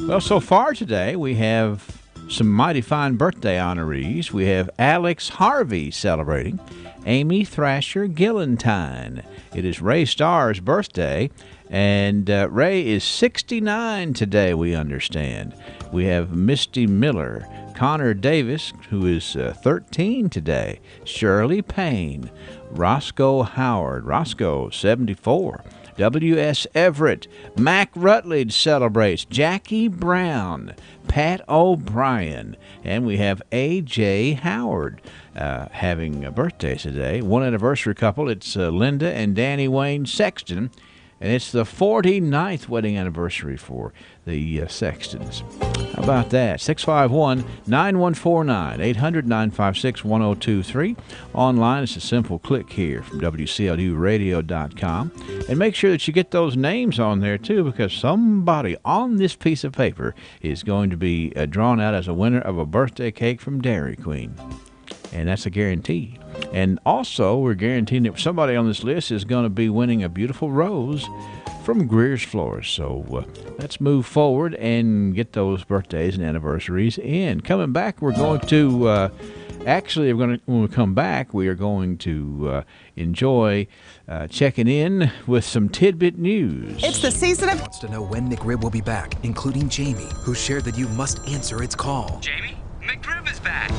Well, so far today we have some mighty fine birthday honorees. We have Alex Harvey celebrating, Amy Thrasher Gillentine. It is Ray Starr's birthday, and Ray is 69 today, we understand. We have Misty Miller, Connor Davis, who is 13 today, Shirley Payne, Roscoe Howard, Roscoe 74, W.S. Everett, Mac Rutledge celebrates, Jackie Brown, Pat O'Brien, and we have A.J. Howard having birthdays today. One anniversary couple, it's Linda and Danny Wayne Sexton, and it's the 49th wedding anniversary for the Sextons. How about that? 651-9149, 800-956-1023. Online, it's a simple click here from WCLUradio.com. And make sure that you get those names on there, too, because somebody on this piece of paper is going to be drawn out as a winner of a birthday cake from Dairy Queen. And that's a guarantee. And also, we're guaranteeing that somebody on this list is going to be winning a beautiful rose from Greer's Flowers. So let's move forward and get those birthdays and anniversaries in. Coming back, we're going to when we come back, we are going to enjoy checking in with some tidbit news. It's the season of... Wants to know when McRib will be back, including Jamie, who shared that you must answer its call. Jamie, McRib is back.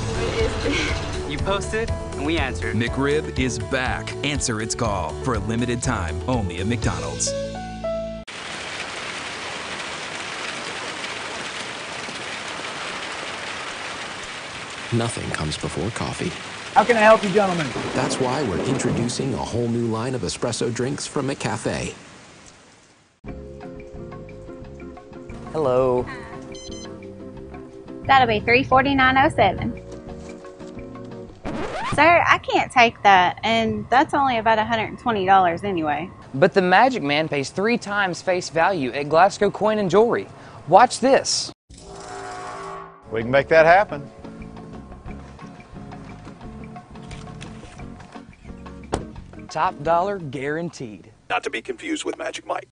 You posted, and we answered. McRib is back. Answer its call for a limited time, only at McDonald's. Nothing comes before coffee. How can I help you, gentlemen? That's why we're introducing a whole new line of espresso drinks from McCafe. Hello. That'll be $349.07. Sir, I can't take that, and that's only about $120 anyway. But the Magic Man pays 3 times face value at Glasgow Coin and Jewelry. Watch this. We can make that happen. Top dollar guaranteed. Not to be confused with Magic Mike.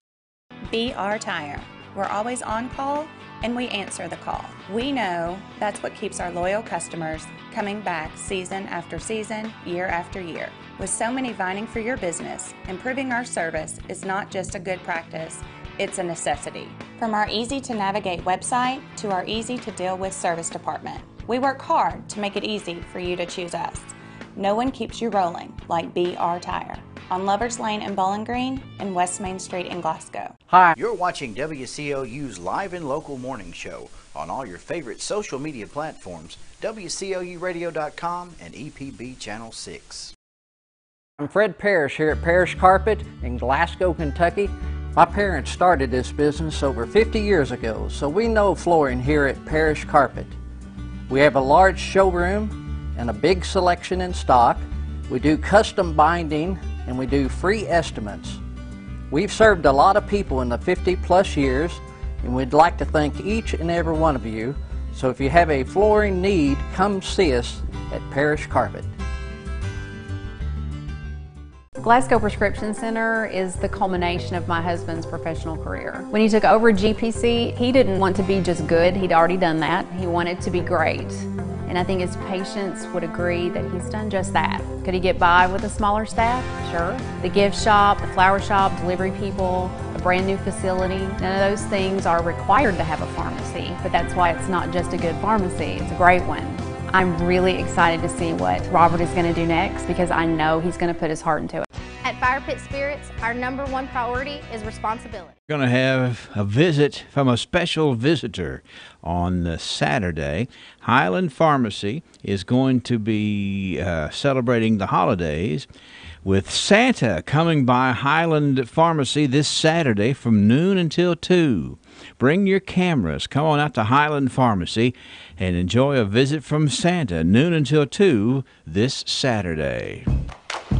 BR Tire. We're always on call and we answer the call. We know that's what keeps our loyal customers coming back season after season, year after year. With so many vying for your business, improving our service is not just a good practice, it's a necessity. From our easy-to-navigate website to our easy-to-deal-with service department, we work hard to make it easy for you to choose us. No one keeps you rolling like BR Tire on Lovers Lane in Bowling Green and West Main Street in Glasgow. Hi. You're watching WCLU's Live and Local Morning Show on all your favorite social media platforms, WCLUradio.com and EPB Channel 6. I'm Fred Parrish here at Parrish Carpet in Glasgow, Kentucky. My parents started this business over 50 years ago, so we know flooring here at Parrish Carpet. We have a large showroom and a big selection in stock. We do custom binding and we do free estimates. We've served a lot of people in the 50+ years and we'd like to thank each and every one of you. So if you have a flooring need, come see us at Parrish Carpet. Glasgow Prescription Center is the culmination of my husband's professional career. When he took over GPC, he didn't want to be just good, he'd already done that. He wanted to be great. And I think his patients would agree that he's done just that. Could he get by with a smaller staff? Sure. The gift shop, the flower shop, delivery people, a brand new facility, none of those things are required to have a pharmacy, but that's why it's not just a good pharmacy, it's a great one. I'm really excited to see what Robert is going to do next because I know he's going to put his heart into it. At Fire Pit Spirits, our #1 priority is responsibility. We're going to have a visit from a special visitor on Saturday. Highland Pharmacy is going to be celebrating the holidays with Santa coming by Highland Pharmacy this Saturday from noon until 2. Bring your cameras. Come on out to Highland Pharmacy and enjoy a visit from Santa noon until 2 this Saturday.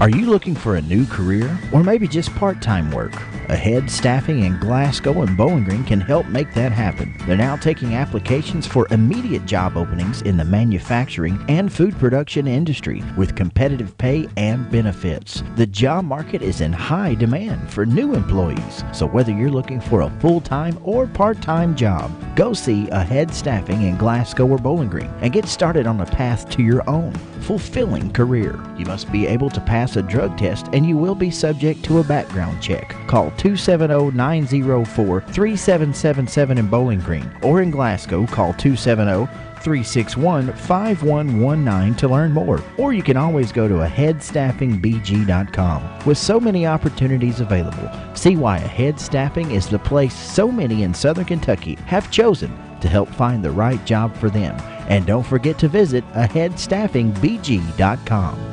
Are you looking for a new career or maybe just part-time work? Ahead Staffing in Glasgow and Bowling Green can help make that happen. They're now taking applications for immediate job openings in the manufacturing and food production industry with competitive pay and benefits. The job market is in high demand for new employees. So whether you're looking for a full-time or part-time job, go see Ahead Staffing in Glasgow or Bowling Green and get started on a path to your own fulfilling career. You must be able to pass a drug test and you will be subject to a background check. Call 270-904-3777 in Bowling Green or in Glasgow call 270-361-5119 to learn more. Or you can always go to aheadstaffingbg.com. With so many opportunities available, see why Ahead Staffing is the place so many in Southern Kentucky have chosen to help find the right job for them. And don't forget to visit aheadstaffingbg.com.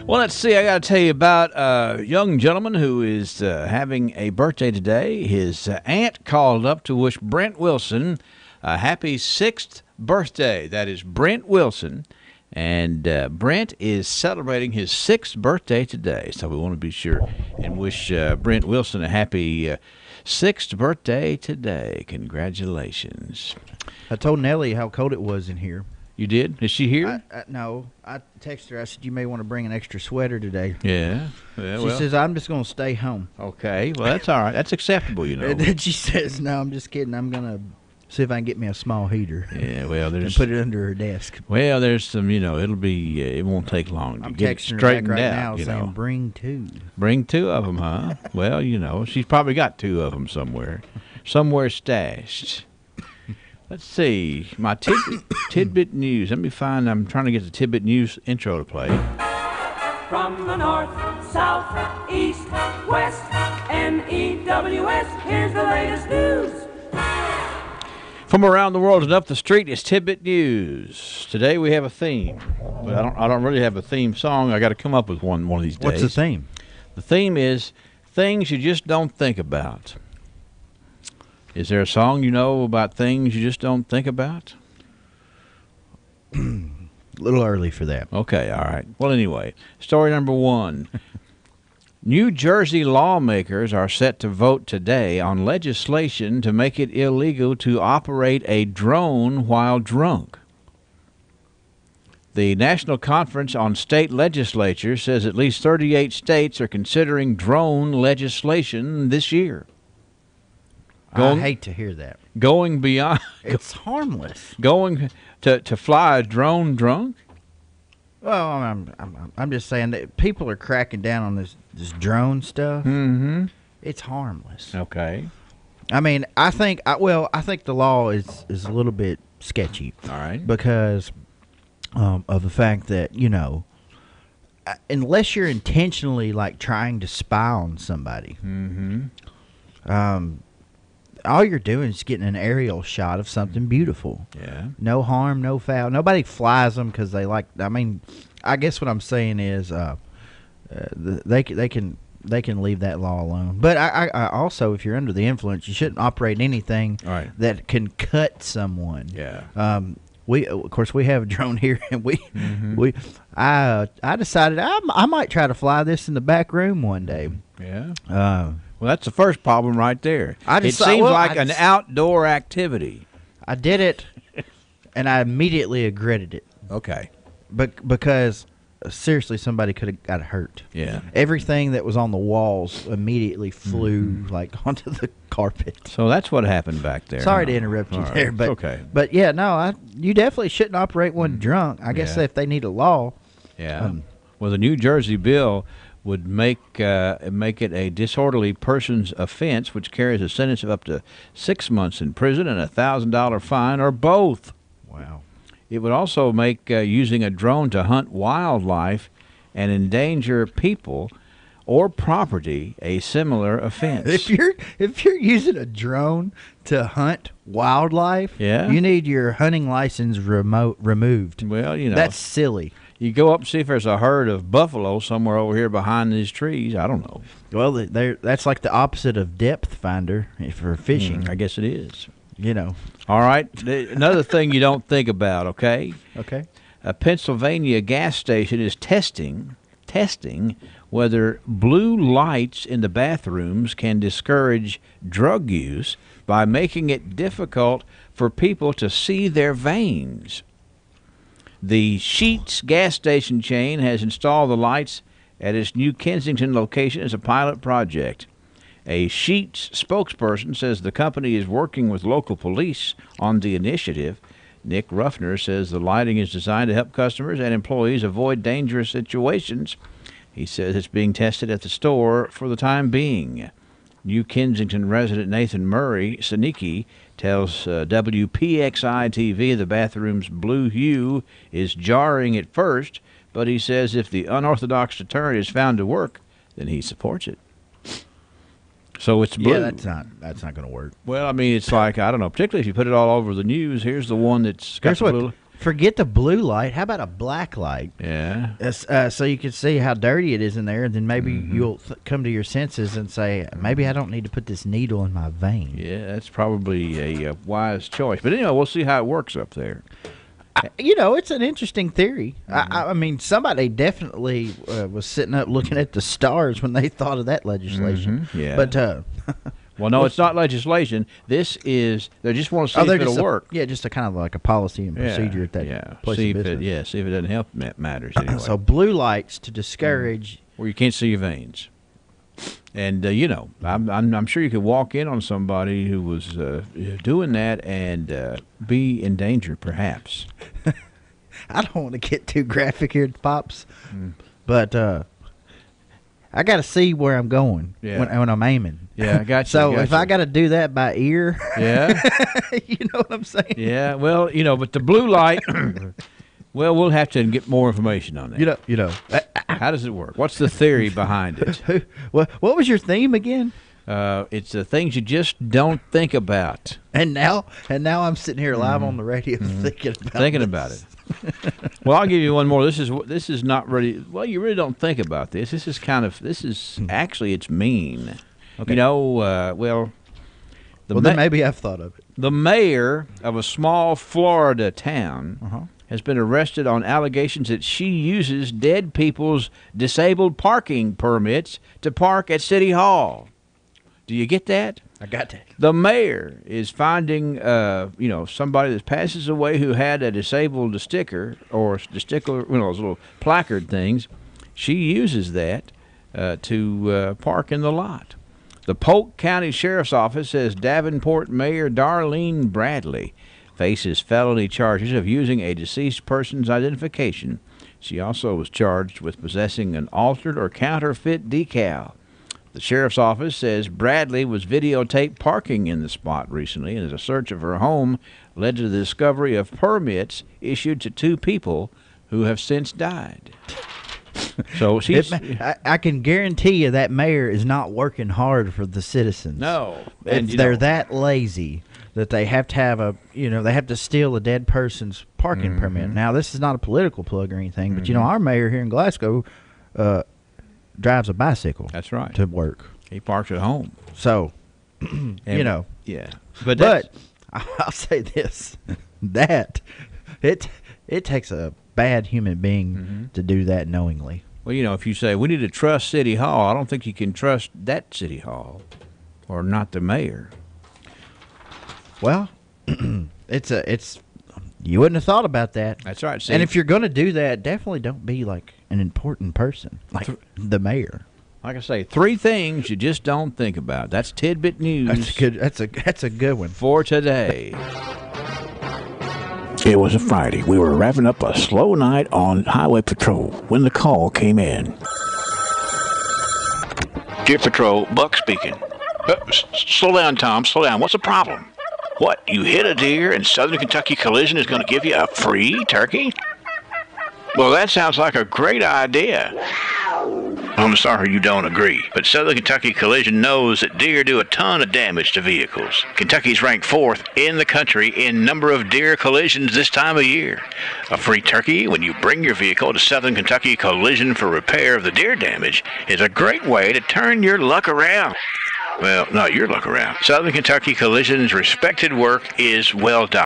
Well, let's see. I got to tell you about a young gentleman who is having a birthday today. His aunt called up to wish Brent Wilson a happy 6th birthday. That is Brent Wilson. And Brent is celebrating his 6th birthday today. So we want to be sure and wish Brent Wilson a happy 6th birthday today. Congratulations. I told Nellie how cold it was in here. You did? Is she here? No. I texted her. I said, you may want to bring an extra sweater today. Yeah. She says, I'm just going to stay home. Okay. Well, that's all right. That's acceptable, you know. And then she says, no, I'm just kidding. I'm going to see if I can get me a small heater. Yeah, well, and put it under her desk. Well, there's some, it'll be, it won't take long to get it straightened her back right out. Now saying, bring 2. Bring 2 of them, huh? Well, she's probably got 2 of them somewhere stashed. Let's see. My tidbit news. Let me find. I'm trying to get the tidbit news intro to play. From the north, south, east, west, NEWS, here's the latest news. From around the world and up the street, it's tidbit news. Today we have a theme, but I don't really have a theme song. I got to come up with one of these days. What's the theme? The theme is things you just don't think about. Is there a song you know about things you just don't think about? A little early for that. Okay, all right. Well, anyway, story number 1. New Jersey lawmakers are set to vote today on legislation to make it illegal to operate a drone while drunk. The National Conference on State Legislatures says at least 38 states are considering drone legislation this year. I hate to hear that. Going beyond... It's harmless. Going to fly a drone drunk? Well, I'm just saying that people are cracking down on this drone stuff. Mm-hmm. It's harmless. Okay. I mean, I think the law is a little bit sketchy. All right. Because of the fact that, unless you're intentionally like trying to spy on somebody, all you're doing is getting an aerial shot of something beautiful. Yeah. No harm, no foul. Nobody flies them because they like. I mean, I guess what I'm saying is, they can leave that law alone. But I also, if you're under the influence, you shouldn't operate anything that can cut someone. Yeah. Of course we have a drone here, and I decided I might try to fly this in the back room one day. Yeah. Well, that's the first problem right there. It seems like an outdoor activity. I did it, and I immediately regretted it. Okay. But because seriously, somebody could have got hurt. Yeah. Everything that was on the walls immediately flew like onto the carpet. So that's what happened back there. Sorry to interrupt you there, but okay. But yeah, no, you definitely shouldn't operate one drunk. I guess if they need a law. Yeah. Well, the New Jersey bill would make it a disorderly person's offense, which carries a sentence of up to 6 months in prison and a $1,000 fine, or both. Wow. It would also make using a drone to hunt wildlife and endanger people or property a similar offense. If you're using a drone to hunt wildlife, you need your hunting license removed. Well, that's silly. You go up and see if there's a herd of buffalo somewhere over here behind these trees. I don't know. Well, that's like the opposite of depth finder for fishing. I guess it is. All right. Another thing you don't think about, okay? Okay. A Pennsylvania gas station is testing whether blue lights in the bathrooms can discourage drug use by making it difficult for people to see their veins. The Sheetz gas station chain has installed the lights at its New Kensington location as a pilot project. A Sheetz spokesperson says the company is working with local police on the initiative. Nick Ruffner says the lighting is designed to help customers and employees avoid dangerous situations. He says it's being tested at the store for the time being. New Kensington resident Nathan Murray Sanicki tells WPXI-TV the bathroom's blue hue is jarring at first, but he says if the unorthodox deterrent is found to work, then he supports it. So it's blue. Yeah, that's not going to work. Well, I mean, it's like, I don't know, particularly if you put it all over the news. Here's the one that's got the blue. Forget the blue light. How about a black light? Yeah. So you can see how dirty it is in there, and then maybe you'll come to your senses and say, maybe I don't need to put this needle in my vein. Yeah, that's probably a wise choice. But anyway, we'll see how it works up there. It's an interesting theory. I mean, somebody definitely was sitting up looking at the stars when they thought of that legislation. Yeah. But Well, no, it's not legislation. This is they just want to see if it'll work. Yeah, just a kind of like a policy and procedure at that place of business. See if it doesn't help matters anyway. So blue lights to discourage where you can't see your veins. And I'm sure you could walk in on somebody who was doing that and be in danger, perhaps. I don't want to get too graphic here, Pops, but I got to see where I'm going when I'm aiming. Yeah, I got you. So if I got to do that by ear, you know what I'm saying? Yeah, well, but the blue light, well, we'll have to get more information on that. You know. How does it work? What's the theory behind it? What was your theme again? It's the things you just don't think about. And now I'm sitting here live on the radio thinking about it. Well, I'll give you one more. This is not really. Well, you really don't think about this. This is actually it's mean. Okay. Then maybe I've thought of it. The mayor of a small Florida town has been arrested on allegations that she uses dead people's disabled parking permits to park at City Hall. Do you get that? I got that. The mayor is finding, somebody that passes away who had a disabled sticker or the sticker, those little placard things. She uses that to park in the lot. The Polk County Sheriff's Office says Davenport Mayor Darlene Bradley faces felony charges of using a deceased person's identification. She also was charged with possessing an altered or counterfeit decal. The sheriff's office says Bradley was videotaped parking in the spot recently, and a search of her home led to the discovery of permits issued to 2 people who have since died. So I can guarantee you that mayor is not working hard for the citizens. No, they're that lazy that they have to have they have to steal a dead person's parking permit. Now, this is not a political plug or anything, but our mayor here in Glasgow drives a bicycle. That's right. To work. He parks at home. So, Yeah. But I'll say this, that it takes a bad human being to do that knowingly. Well, if you say we need to trust City Hall, I don't think you can trust that City Hall or not the mayor. Well, it's you wouldn't have thought about that. That's right. See, and if you're going to do that, definitely don't be like an important person, like the mayor. Like I say, 3 things you just don't think about. That's tidbit news. That's good. That's a good one for today. It was a Friday. We were wrapping up a slow night on highway patrol when the call came in. Deer Patrol, Buck speaking. Slow down, Tom. Slow down. What's the problem? What, you hit a deer and Southern Kentucky Collision is going to give you a free turkey? Well, that sounds like a great idea. I'm sorry you don't agree, but Southern Kentucky Collision knows that deer do a ton of damage to vehicles. Kentucky's ranked 4th in the country in number of deer collisions this time of year. A free turkey when you bring your vehicle to Southern Kentucky Collision for repair of the deer damage is a great way to turn your luck around. Well, not your luck around. Southern Kentucky Collision's respected work is well done.